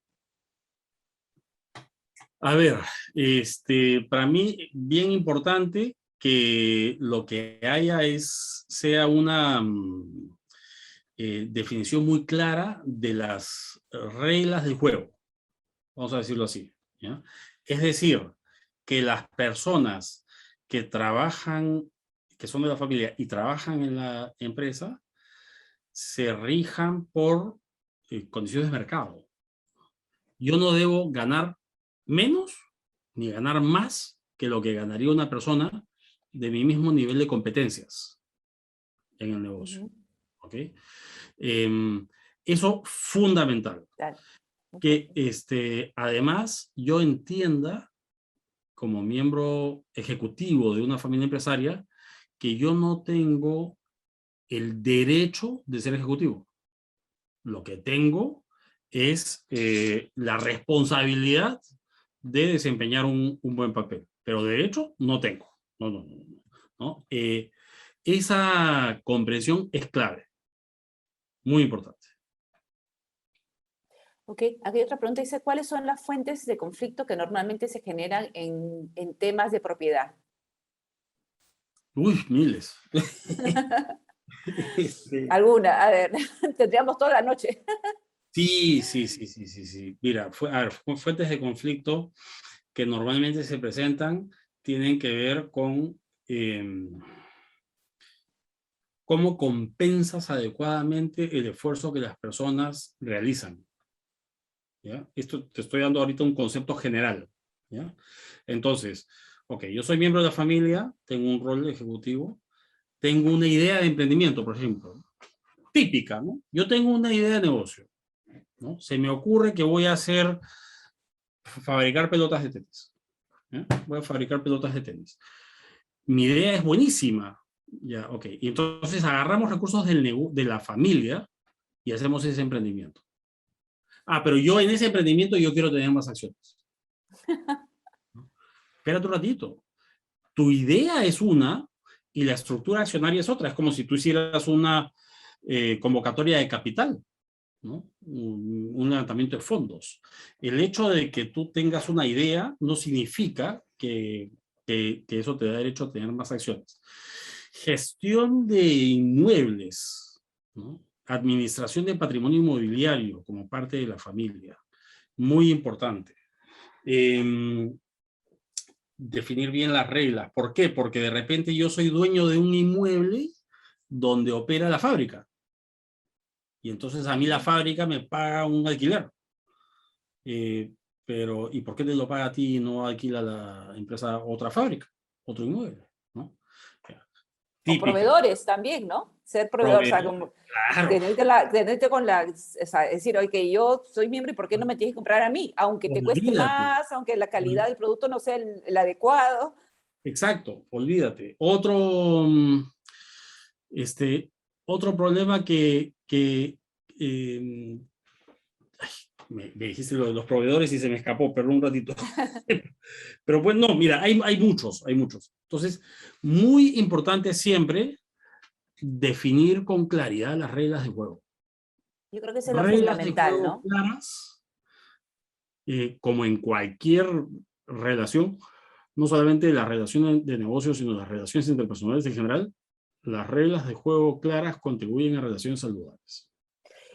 A ver, para mí bien importante que lo que haya sea una definición muy clara de las reglas del juego, vamos a decirlo así, ¿ya? Es decir, que las personas que trabajan, que son de la familia y trabajan en la empresa, se rijan por condiciones de mercado. Yo no debo ganar menos ni ganar más que lo que ganaría una persona de mi mismo nivel de competencias en el negocio. Ujú. ¿Ok? Eso fundamental. Claro. Que además yo entienda como miembro ejecutivo de una familia empresaria que yo no tengo el derecho de ser ejecutivo. Lo que tengo es la responsabilidad de desempeñar un buen papel, pero derecho no tengo. No, no, no, no, ¿no? Esa comprensión es clave, muy importante. Ok, aquí hay otra pregunta, dice, ¿cuáles son las fuentes de conflicto que normalmente se generan en temas de propiedad? Uy, miles. Este, Alguna, a ver, tendríamos toda la noche. sí, sí, sí, sí, sí, sí. Mira, a ver, fuentes de conflicto que normalmente se presentan tienen que ver con cómo compensas adecuadamente el esfuerzo que las personas realizan. ¿Ya? Esto te estoy dando ahorita un concepto general. ¿Ya? Entonces, ok, yo soy miembro de la familia, tengo un rol ejecutivo, tengo una idea de emprendimiento, por ejemplo, típica, ¿no? Yo tengo una idea de negocio, ¿no? Se me ocurre que voy a fabricar pelotas de tenis. ¿Ya? Voy a fabricar pelotas de tenis. Mi idea es buenísima. Ya, ok. Y entonces agarramos recursos de la familia y hacemos ese emprendimiento. Ah, pero yo en ese emprendimiento yo quiero tener más acciones. Espérate un ratito. Tu idea es una y la estructura accionaria es otra. Es como si tú hicieras una convocatoria de capital, ¿no? Un levantamiento de fondos. El hecho de que tú tengas una idea no significa que eso te da derecho a tener más acciones. Gestión de inmuebles, ¿no? Administración de patrimonio inmobiliario como parte de la familia. Muy importante. Definir bien las reglas. ¿Por qué? Porque de repente yo soy dueño de un inmueble donde opera la fábrica. Y entonces a mí la fábrica me paga un alquiler. Pero, ¿y por qué te lo paga a ti y no alquila la empresa otra fábrica, otro inmueble? ¿No? O Típica. proveedores también, ¿no? Ser proveedor, o sea, Proveedor. como Claro. tenerte con la, o sea, decir, oye, yo soy miembro y ¿por qué no me tienes que comprar a mí? Aunque te cueste Olvídate. más, aunque la calidad del producto no sea el adecuado. Exacto, olvídate. Este, otro problema eh, me dijiste lo de los proveedores y se me escapó, perdón un ratito. Pero pues no, mira, hay muchos, hay muchos. Entonces, muy importante siempre definir con claridad las reglas de juego. Yo creo que eso es lo Reglas de fundamental, juego ¿no? claras, como en cualquier relación, no solamente las relaciones de negocios, sino las relaciones interpersonales en general, las reglas de juego claras contribuyen a relaciones saludables.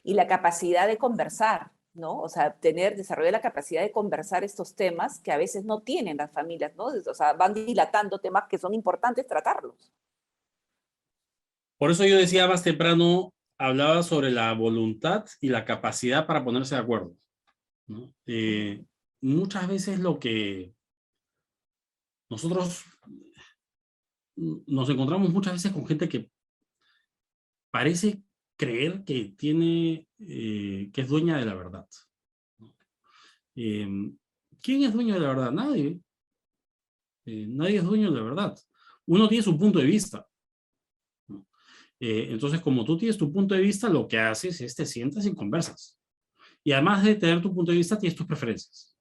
Y la capacidad de conversar, ¿no? O sea, desarrollar la capacidad de conversar estos temas que a veces no tienen las familias, ¿no? O sea, van dilatando temas que son importantes tratarlos. Por eso yo decía más temprano, hablaba sobre la voluntad y la capacidad para ponerse de acuerdo, ¿no? Muchas veces lo que nosotros nos encontramos muchas veces con gente que parece creer que que es dueña de la verdad. ¿Quién es dueño de la verdad? Nadie. Nadie es dueño de la verdad. Uno tiene su punto de vista. Entonces, como tú tienes tu punto de vista, lo que haces es te sientas y conversas. Y además de tener tu punto de vista, tienes tus preferencias.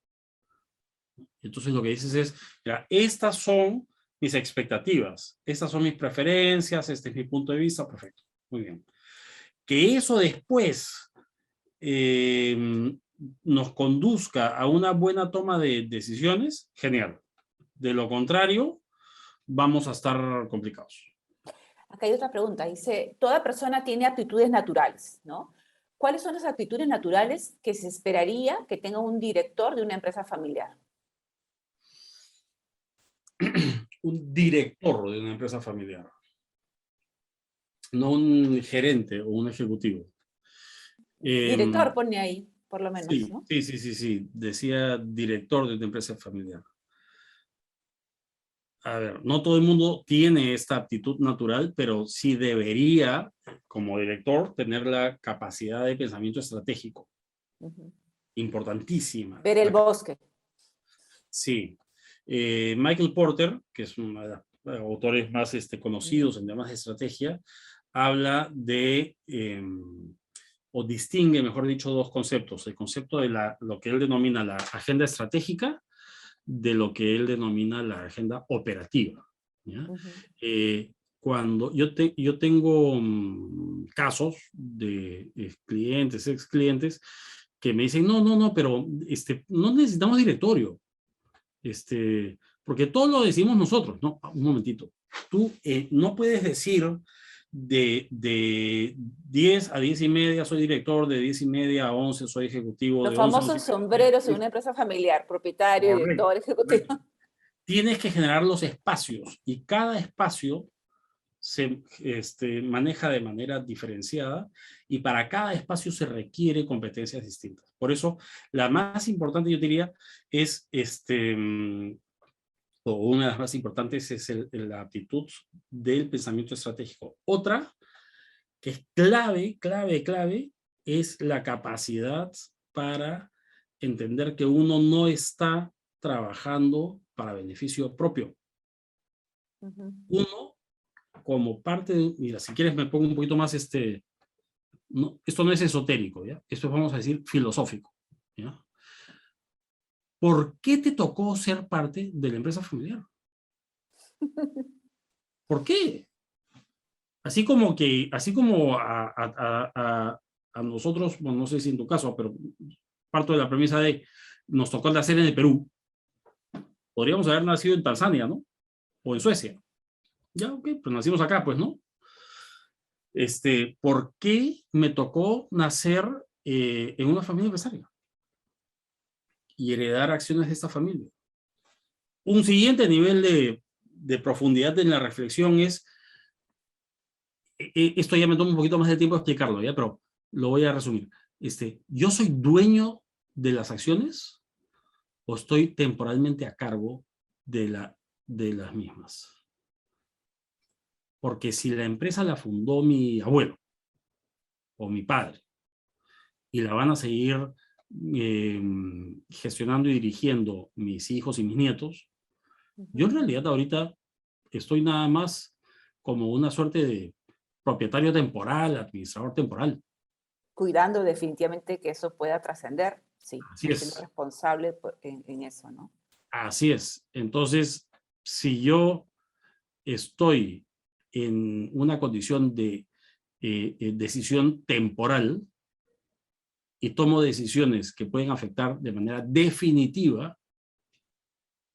Entonces, lo que dices es, ya, estas son mis expectativas, estas son mis preferencias, este es mi punto de vista, perfecto. Muy bien. Que eso después nos conduzca a una buena toma de decisiones, genial. De lo contrario, vamos a estar complicados. Acá hay otra pregunta. Dice, toda persona tiene aptitudes naturales, ¿no? ¿Cuáles son las aptitudes naturales que se esperaría que tenga un director de una empresa familiar? un director de una empresa familiar, no un gerente o un ejecutivo. Director pone ahí, por lo menos, Sí, ¿no? sí. Decía director de una empresa familiar. A ver, no todo el mundo tiene esta aptitud natural, pero sí debería, como director, tener la capacidad de pensamiento estratégico. Ujú. Importantísima. Ver el bosque. Sí. Michael Porter, que es uno de los autores más conocidos en temas de estrategia, habla de, o distingue, mejor dicho, dos conceptos. El concepto de lo que él denomina la agenda estratégica de lo que él denomina la agenda operativa. ¿Ya? Cuando yo tengo casos de clientes, ex clientes, que me dicen, no, pero no necesitamos directorio, porque todo lo decimos nosotros. No, un momentito. Tú no puedes decir de 10 a 10 y media soy director, de 10 y media a 11 soy ejecutivo, Los de 11 a famosos 11 sombreros en una empresa familiar, propietario, Correcto, director, ejecutivo. correcto. Tienes que generar los espacios y cada espacio se maneja de manera diferenciada y para cada espacio se requiere competencias distintas. Por eso, la más importante, yo diría, es o una de las más importantes es la aptitud del pensamiento estratégico. Otra, que es clave, es la capacidad para entender que uno no está trabajando para beneficio propio. Uno, como parte de, mira, si quieres me pongo un poquito más, no, esto no es esotérico, ¿ya? Esto es, vamos a decir, filosófico, ¿ya? ¿Por qué te tocó ser parte de la empresa familiar? ¿Por qué? Así como a nosotros, bueno, no sé si en tu caso, pero parto de la premisa de nos tocó nacer en el Perú, podríamos haber nacido en Tanzania, ¿no? O en Suecia. Ya, ok, pues nacimos acá, pues, ¿no? ¿Por qué me tocó nacer en una familia empresaria y heredar acciones de esta familia? Un siguiente nivel de profundidad en la reflexión es, esto ya me toma un poquito más de tiempo explicarlo, ¿ya? Pero lo voy a resumir. ¿Yo soy dueño de las acciones o estoy temporalmente a cargo de las mismas? Porque si la empresa la fundó mi abuelo o mi padre y la van a seguir gestionando y dirigiendo mis hijos y mis nietos, yo en realidad ahorita estoy nada más como una suerte de propietario temporal, administrador temporal. Cuidando definitivamente que eso pueda trascender, sí, Así siendo es. responsable en eso, ¿no? Así es. Entonces, si yo estoy en una condición de decisión temporal y tomo decisiones que pueden afectar de manera definitiva,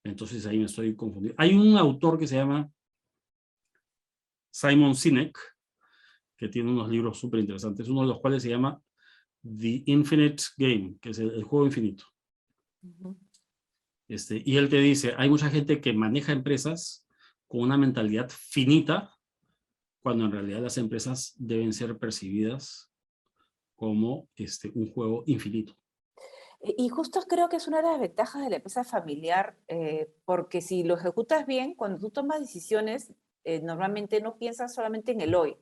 entonces ahí me estoy confundiendo. Hay un autor que se llama Simon Sinek, que tiene unos libros súper interesantes, uno de los cuales se llama The Infinite Game, que es el juego infinito. Y él te dice, hay mucha gente que maneja empresas con una mentalidad finita, cuando en realidad las empresas deben ser percibidas como un juego infinito. Y justo creo que es una de las ventajas de la empresa familiar, porque si lo ejecutas bien, cuando tú tomas decisiones, normalmente no piensas solamente en el hoy,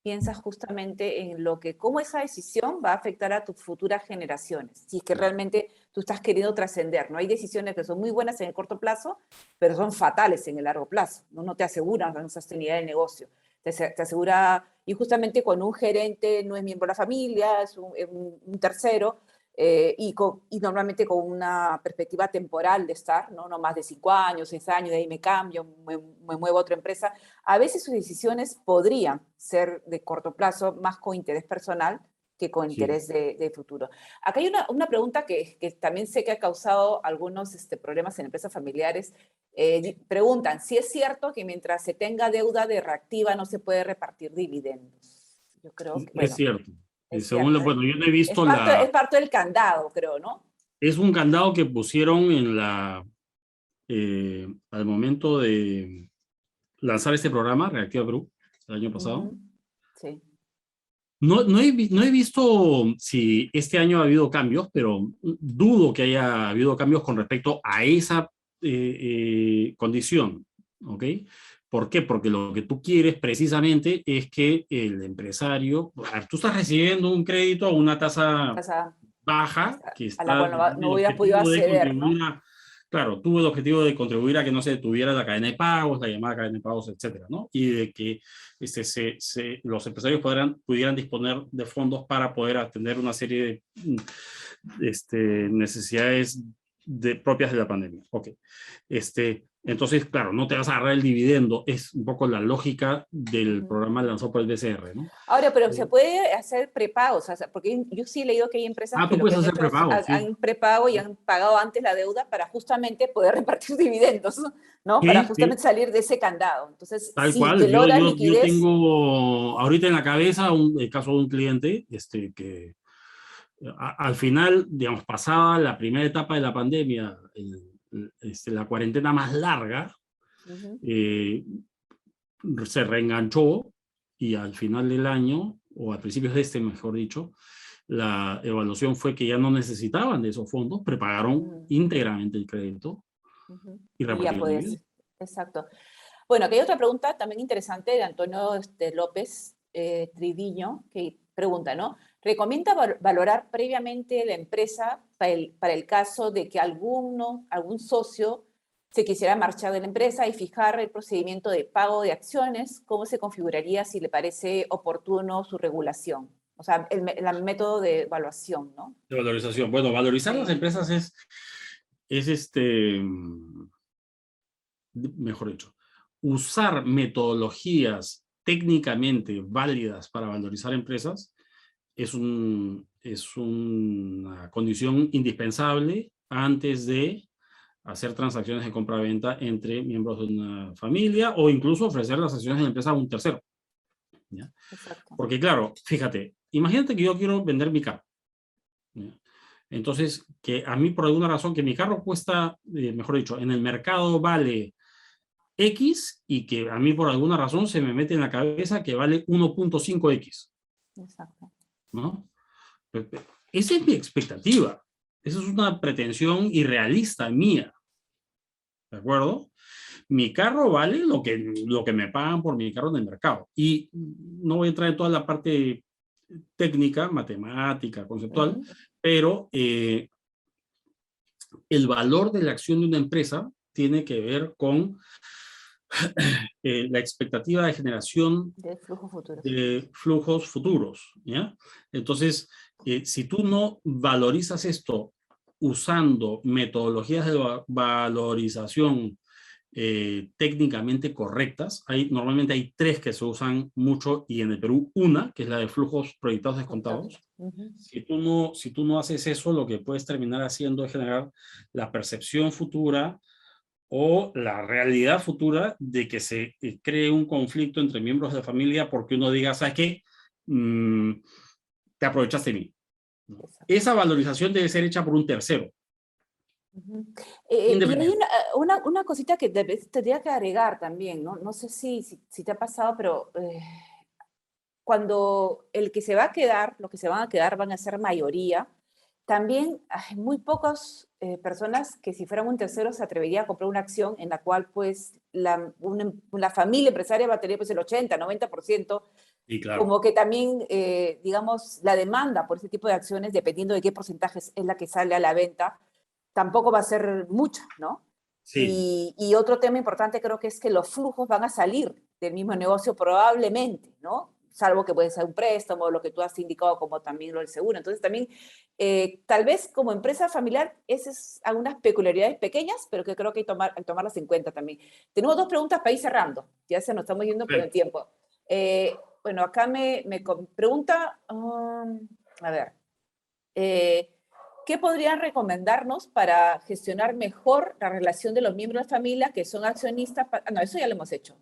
piensas justamente en lo que, cómo esa decisión va a afectar a tus futuras generaciones, si es que realmente tú estás queriendo trascender, ¿no? Hay decisiones que son muy buenas en el corto plazo, pero son fatales en el largo plazo, ¿no? No te aseguran la sostenibilidad del negocio, te asegura, y justamente cuando un gerente no es miembro de la familia, es un tercero, y normalmente con una perspectiva temporal de estar, no más de 5 años, 6 años, de ahí me cambio, me muevo a otra empresa. A veces sus decisiones podrían ser de corto plazo más con interés personal que con interés de futuro. Acá hay una pregunta que también sé que ha causado algunos problemas en empresas familiares. Preguntan, si es cierto que mientras se tenga deuda de reactiva no se puede repartir dividendos. Yo creo que, Es bueno, cierto. es Según, cierto. bueno, yo no he visto Es parte del candado, creo, ¿no? es un candado que pusieron al momento lanzar este programa, Reactiva Perú, el año pasado. Sí. No he visto si este año ha habido cambios, pero dudo que haya habido cambios con respecto a esa condición, ¿ok? ¿Por qué? Porque lo que tú quieres precisamente es que el empresario, tú estás recibiendo un crédito a una tasa O sea, baja, que a la está cual no el hubiera podido objetivo de acceder, contribuir ¿no? a, claro, tuvo el objetivo de contribuir a que no se detuviera la cadena de pagos, la llamada cadena de pagos, etcétera, ¿no? Y de que los empresarios pudieran disponer de fondos para poder atender una serie de necesidades propias de la pandemia. Ok. Entonces, claro, no te vas a agarrar el dividendo, es un poco la lógica del programa lanzado por el BCR, ¿no? Ahora, pero se puede hacer prepagos, o sea, porque yo sí he leído que hay empresas que Tú lo que puedes han hacer hecho es prepago, sí. han prepago y han pagado antes la deuda para justamente poder repartir dividendos, ¿no? Para Sí, justamente sí. salir de ese candado. Entonces, Tal si cual, te logra yo liquidez, tengo ahorita en la cabeza el caso de un cliente que al final, digamos, pasada la primera etapa de la pandemia, la cuarentena más larga, se reenganchó y al final del año, o a principios de mejor dicho, la evaluación fue que ya no necesitaban de esos fondos, prepagaron íntegramente el crédito y y ya repartieron puedes. dividendos. Exacto. Bueno, aquí hay otra pregunta también interesante de Antonio López Tridiño, que pregunta, ¿no? ¿Recomienda valorar previamente la empresa para el caso de que algún socio se quisiera marchar de la empresa y fijar el procedimiento de pago de acciones? ¿Cómo se configuraría si le parece oportuno su regulación? O sea, el método de evaluación, ¿no? De valorización. Bueno, valorizar las empresas es mejor dicho, usar metodologías técnicamente válidas para valorizar empresas es una condición indispensable antes de hacer transacciones de compra-venta entre miembros de una familia o incluso ofrecer las acciones de la empresa a un tercero. ¿Ya? Exacto. Porque claro, fíjate, imagínate que yo quiero vender mi carro. ¿Ya? Entonces, que a mí por alguna razón que mi carro cuesta, mejor dicho, en el mercado vale X y que a mí por alguna razón se me mete en la cabeza que vale 1.5X. Exacto. ¿No? Esa es mi expectativa. Esa es una pretensión irrealista mía. ¿De acuerdo? Mi carro vale lo que me pagan por mi carro en el mercado. Y no voy a entrar en toda la parte técnica, matemática, conceptual, pero el valor de la acción de una empresa tiene que ver con la expectativa de generación De flujos futuros. de flujos futuros. ¿Ya? Entonces, si tú no valorizas esto usando metodologías de valorización técnicamente correctas, normalmente hay tres que se usan mucho y en el Perú una, que es la de flujos proyectados descontados. Si tú no haces eso, lo que puedes terminar haciendo es generar la percepción futura o la realidad futura de que se cree un conflicto entre miembros de la familia porque uno diga, ¿sabes qué? Te aprovechaste de mí. Esa valorización debe ser hecha por un tercero. Y hay una cosita que tendría que agregar también, ¿no? No sé si te ha pasado, pero cuando el que se va a quedar, los que se van a quedar van a ser mayoría, también hay muy pocas personas que si fueran un tercero se atrevería a comprar una acción en la cual pues la familia empresaria va a tener pues el 80, 90%, y claro, como que también, digamos, la demanda por ese tipo de acciones, dependiendo de qué porcentaje es la que sale a la venta, tampoco va a ser mucha, ¿no? sí. Y otro tema importante creo que es que los flujos van a salir del mismo negocio probablemente, ¿no? Salvo que puede ser un préstamo, lo que tú has indicado como también lo del seguro. Entonces también, tal vez como empresa familiar, esas son algunas peculiaridades pequeñas, pero que creo que hay que tomarlas en cuenta también. Tenemos dos preguntas para ir cerrando. Ya se nos estamos yendo por el tiempo. Bueno, acá me pregunta, a ver, ¿qué podrían recomendarnos para gestionar mejor la relación de los miembros de familia que son accionistas? No, eso ya lo hemos hecho.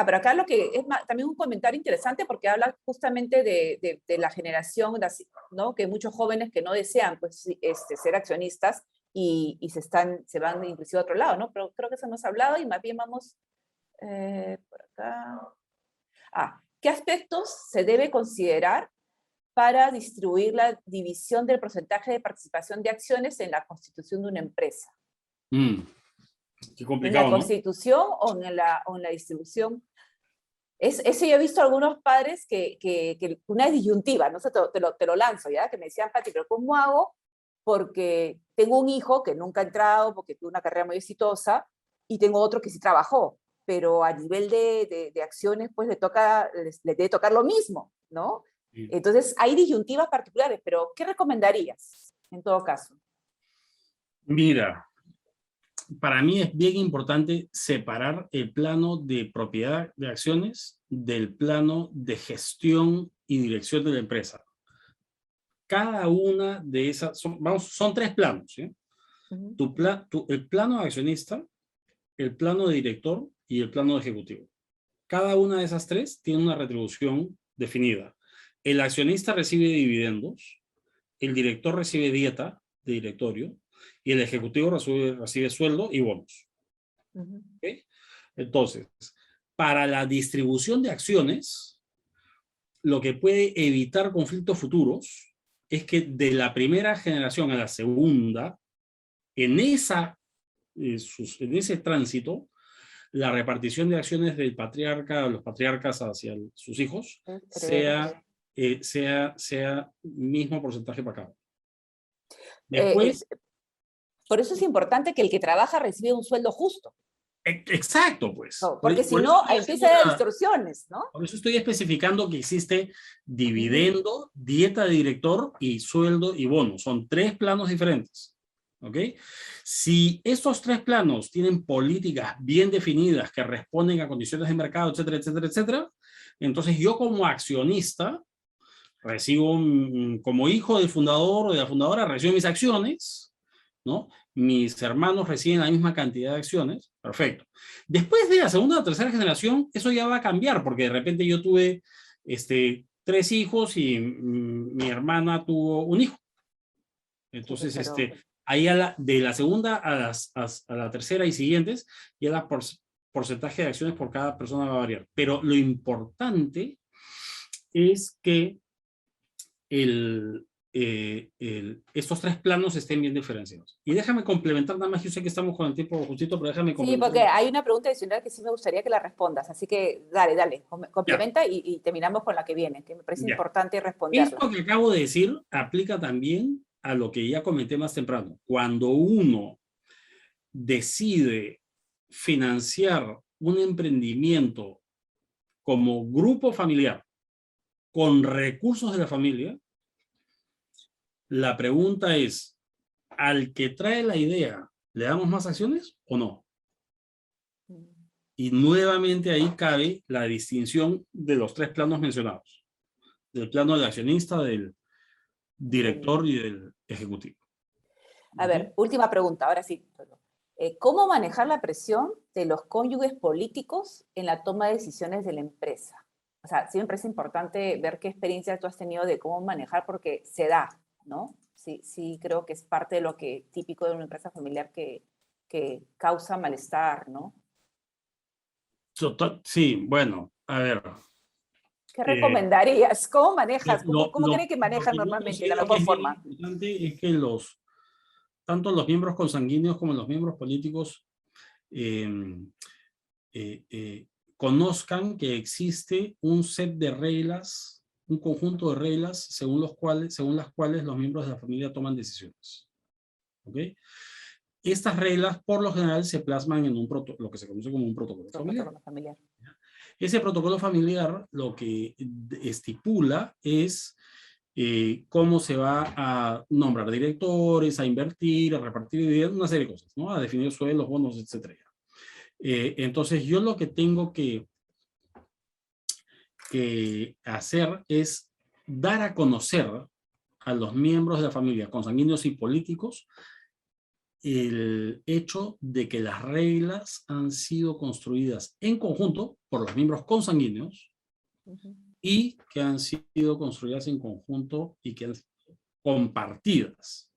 Pero acá lo que es también un comentario interesante porque habla justamente de la generación, ¿no? Que muchos jóvenes que no desean pues, ser accionistas y se van inclusive a otro lado, ¿no? Pero creo que eso no se ha hablado y más bien vamos por acá. ¿Qué aspectos se debe considerar para distribuir la división del porcentaje de participación de acciones en la constitución de una empresa? Qué ¿En complicado, la ¿no? constitución o en la distribución? Eso yo he visto algunos padres que una disyuntiva, no sé, te lo lanzo, ¿ya? Que me decían, Pati, pero ¿cómo hago? Porque tengo un hijo que nunca ha entrado, porque tuvo una carrera muy exitosa, y tengo otro que sí trabajó, pero a nivel de acciones, pues le debe tocar lo mismo, ¿no? Sí. Entonces, hay disyuntivas particulares, pero ¿qué recomendarías en todo caso? Mira, para mí es bien importante separar el plano de propiedad de acciones del plano de gestión y dirección de la empresa. Cada una de esas, son tres planos, ¿sí? El plano de accionista, el plano de director y el plano de ejecutivo. Cada una de esas tres tiene una retribución definida. El accionista recibe dividendos, el director recibe dieta de directorio y el ejecutivo recibe sueldo y bonos. ¿Okay? Entonces, para la distribución de acciones, lo que puede evitar conflictos futuros es que de la primera generación a la segunda, en ese tránsito, la repartición de acciones del patriarca, los patriarcas hacia sus hijos, sea mismo porcentaje para cada uno. Después, por eso es importante que el que trabaja reciba un sueldo justo. Exacto, pues. No, porque si no, empieza a haber distorsiones, ¿no? Por eso estoy especificando que existe dividendo, dieta de director y sueldo y bono. Son tres planos diferentes. ¿Ok? Si estos tres planos tienen políticas bien definidas que responden a condiciones de mercado, etcétera, etcétera, etcétera, entonces yo como accionista recibo, como hijo del fundador o de la fundadora, recibo mis acciones, ¿no? Mis hermanos reciben la misma cantidad de acciones, perfecto. Después de la segunda o tercera generación, eso ya va a cambiar, porque de repente yo tuve tres hijos y mi hermana tuvo un hijo. Entonces, ahí de la segunda a la tercera y siguientes, ya el porcentaje de acciones por cada persona va a variar. Pero lo importante es que estos tres planos estén bien diferenciados. Y déjame complementar nada más, yo sé que estamos con el tiempo justito, pero déjame complementar. Sí, porque hay una pregunta adicional que sí me gustaría que la respondas, así que dale, complementa y terminamos con la que viene, que me parece importante responderla. Esto que acabo de decir aplica también a lo que ya comenté más temprano. Cuando uno decide financiar un emprendimiento como grupo familiar con recursos de la familia, la pregunta es, ¿al que trae la idea le damos más acciones o no? Y nuevamente ahí cabe la distinción de los tres planos mencionados, del plano del accionista, del director y del ejecutivo. A ver, última pregunta, ahora sí. ¿Cómo manejar la presión de los cónyuges políticos en la toma de decisiones de la empresa? O sea, sí me parece importante ver qué experiencia tú has tenido de cómo manejar, porque se da, ¿no? Sí, creo que es parte de lo que típico de una empresa familiar que causa malestar, ¿no? Sí, bueno, a ver. ¿Qué recomendarías? ¿Cómo manejas? ¿Cómo creen que manejan Lo normalmente que de la mejor forma? Lo importante es que tanto los miembros consanguíneos como los miembros políticos conozcan que existe un set de reglas, un conjunto de reglas según las cuales los miembros de la familia toman decisiones. ¿Ok? Estas reglas, por lo general, se plasman en lo que se conoce como un protocolo familiar. Ese protocolo familiar lo que estipula es cómo se va a nombrar directores, a invertir, a repartir dividendos, una serie de cosas, ¿no? A definir sueldos, bonos, etc. Entonces, yo lo que tengo que hacer es dar a conocer a los miembros de la familia, consanguíneos y políticos, el hecho de que las reglas han sido construidas en conjunto por los miembros consanguíneos y que han sido construidas en conjunto y que han sido compartidas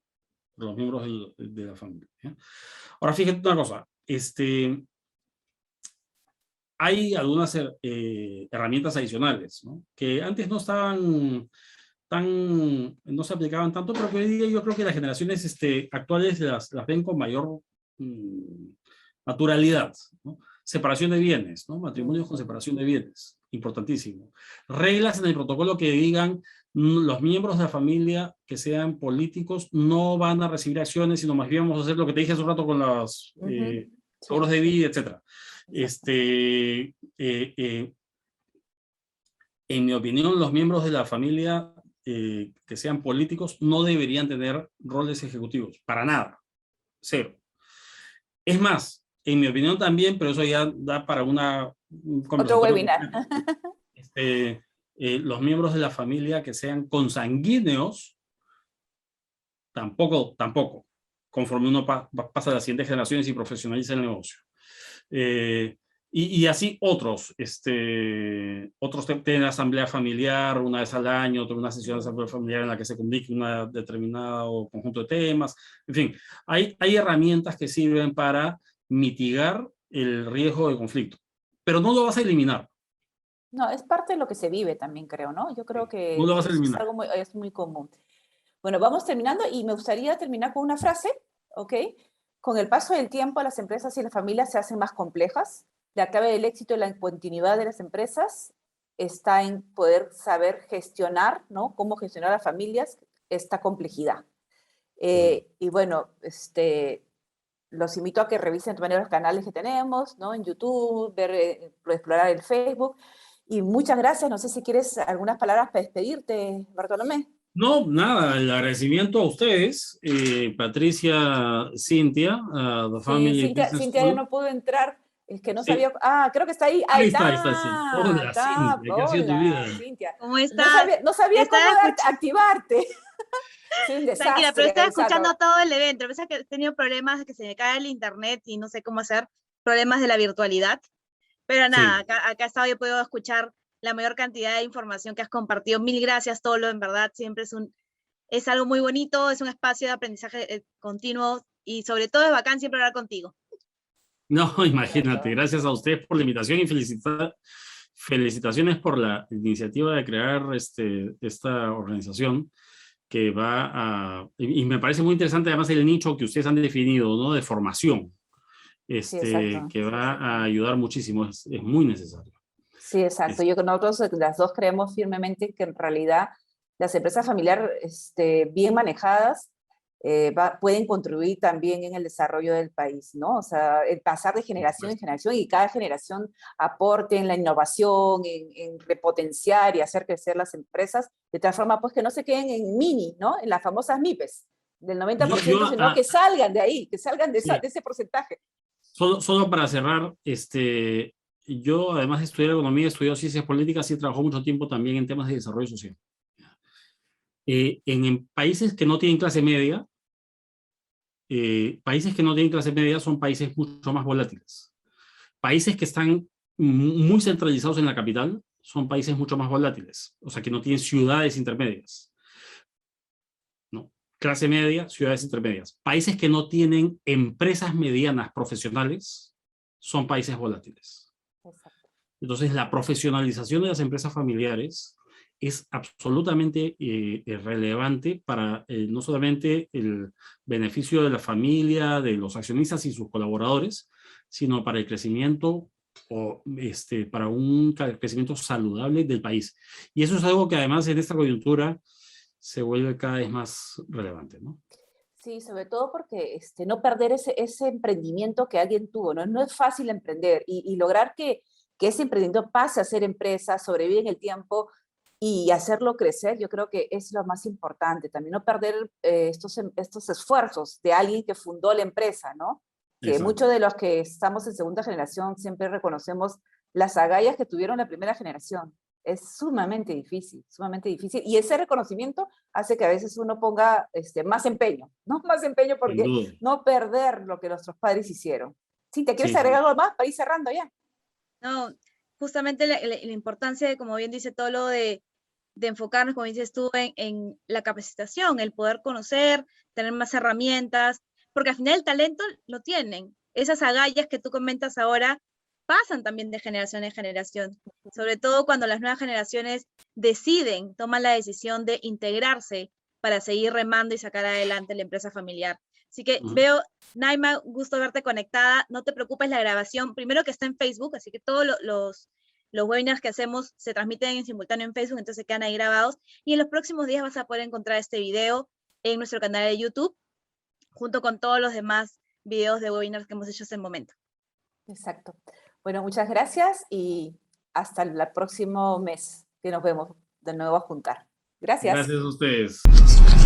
los miembros de la familia, ¿ya? Ahora, fíjate una cosa, hay algunas herramientas adicionales, ¿no? Que antes no estaban no se aplicaban tanto, pero que hoy día yo creo que las generaciones actuales las ven con mayor naturalidad, ¿no? Separación de bienes, ¿no? Matrimonios con separación de bienes, importantísimo. Reglas en el protocolo que digan los miembros de la familia que sean políticos no van a recibir acciones, sino más bien vamos a hacer lo que te dije hace un rato con los seguros de vida, etc. En mi opinión, los miembros de la familia que sean políticos no deberían tener roles ejecutivos, para nada, cero. Es más, en mi opinión también, pero eso ya da para un otro webinar. Los miembros de la familia que sean consanguíneos, tampoco, conforme uno pasa a las siguientes generaciones y profesionaliza el negocio. Y así otros tienen asamblea familiar una vez al año, una sesión de asamblea familiar en la que se comunique un determinado conjunto de temas. En fin, hay herramientas que sirven para mitigar el riesgo de conflicto, pero no lo vas a eliminar. No, es parte de lo que se vive también, creo, ¿no? Yo creo que no lo vas a eliminar. es muy común. Bueno, vamos terminando y me gustaría terminar con una frase, ¿ok? Con el paso del tiempo, las empresas y las familias se hacen más complejas. La clave del éxito y la continuidad de las empresas está en poder saber gestionar, ¿no? Cómo gestionar a las familias esta complejidad. Y bueno, los invito a que revisen también los canales que tenemos, ¿no? En YouTube, explorar el Facebook. Y muchas gracias. No sé si quieres algunas palabras para despedirte, Bartolomé. No, nada, el agradecimiento a ustedes, Patricia, Cintia, The Family Business Cintia ya School. no pudo entrar, es que no sabía. Ah, creo que está ahí. Ahí está, sí. Hola, Cintia, ¿qué ha sido tu vida? Cintia. ¿Cómo estás? No sabía cómo activarte. Soy un desastre. Tranquila, pero estaba escuchando todo el evento. Pensaba que he tenido problemas, que se me cae el internet y no sé cómo hacer, problemas de la virtualidad. Pero nada, sí. acá estaba, yo puedo escuchar la mayor cantidad de información que has compartido. Mil gracias, Tolo, en verdad, siempre es algo muy bonito, es un espacio de aprendizaje continuo y sobre todo es bacán siempre hablar contigo. No, imagínate, gracias a ustedes por la invitación y felicitaciones por la iniciativa de crear esta organización que va a, y me parece muy interesante además el nicho que ustedes han definido, ¿no? De formación, sí, que va a ayudar muchísimo, es muy necesario. Sí, exacto. Nosotros las dos creemos firmemente que en realidad las empresas familiares bien manejadas pueden contribuir también en el desarrollo del país, ¿no? O sea, el pasar de generación en generación y cada generación aporte en la innovación, en repotenciar y hacer crecer las empresas, de tal forma pues que no se queden en mini, ¿no? En las famosas MIPES del 90%, sino que salgan de ahí, que salgan de ese porcentaje. Solo para cerrar, yo además de estudiar economía, he estudiado ciencias políticas y trabajado mucho tiempo también en temas de desarrollo social. En países que no tienen clase media, son países mucho más volátiles. Países que están muy centralizados en la capital son países mucho más volátiles, o sea, que no tienen ciudades intermedias. ¿No? Clase media, ciudades intermedias. Países que no tienen empresas medianas profesionales son países volátiles. Exacto. Entonces, la profesionalización de las empresas familiares es absolutamente relevante para no solamente el beneficio de la familia, de los accionistas y sus colaboradores, sino para el crecimiento para un crecimiento saludable del país. Y eso es algo que además en esta coyuntura se vuelve cada vez más relevante, ¿no? Sí, sobre todo porque no perder ese emprendimiento que alguien tuvo, ¿no? No es fácil emprender y lograr que ese emprendimiento pase a ser empresa, sobrevive en el tiempo y hacerlo crecer, yo creo que es lo más importante. También no perder estos esfuerzos de alguien que fundó la empresa, ¿no? Que exacto. Muchos de los que estamos en segunda generación siempre reconocemos las agallas que tuvieron la primera generación. Es sumamente difícil, y ese reconocimiento hace que a veces uno ponga más empeño, ¿no? Más empeño porque no perder lo que nuestros padres hicieron. Cintia, ¿quieres agregar algo más para ir cerrando ya? No, justamente la importancia de, como bien dice todo lo de de enfocarnos, como dices tú, en la capacitación, el poder conocer, tener más herramientas, porque al final el talento lo tienen. Esas agallas que tú comentas ahora pasan también de generación en generación, sobre todo cuando las nuevas generaciones toman la decisión de integrarse para seguir remando y sacar adelante la empresa familiar. Así que veo, Naima, gusto verte conectada, no te preocupes, la grabación, primero que está en Facebook, así que todos los webinars que hacemos se transmiten en simultáneo en Facebook, entonces quedan ahí grabados, y en los próximos días vas a poder encontrar este video en nuestro canal de YouTube, junto con todos los demás videos de webinars que hemos hecho hasta el momento. Exacto. Bueno, muchas gracias y hasta el próximo mes, que nos vemos de nuevo a juntar. Gracias. Gracias a ustedes.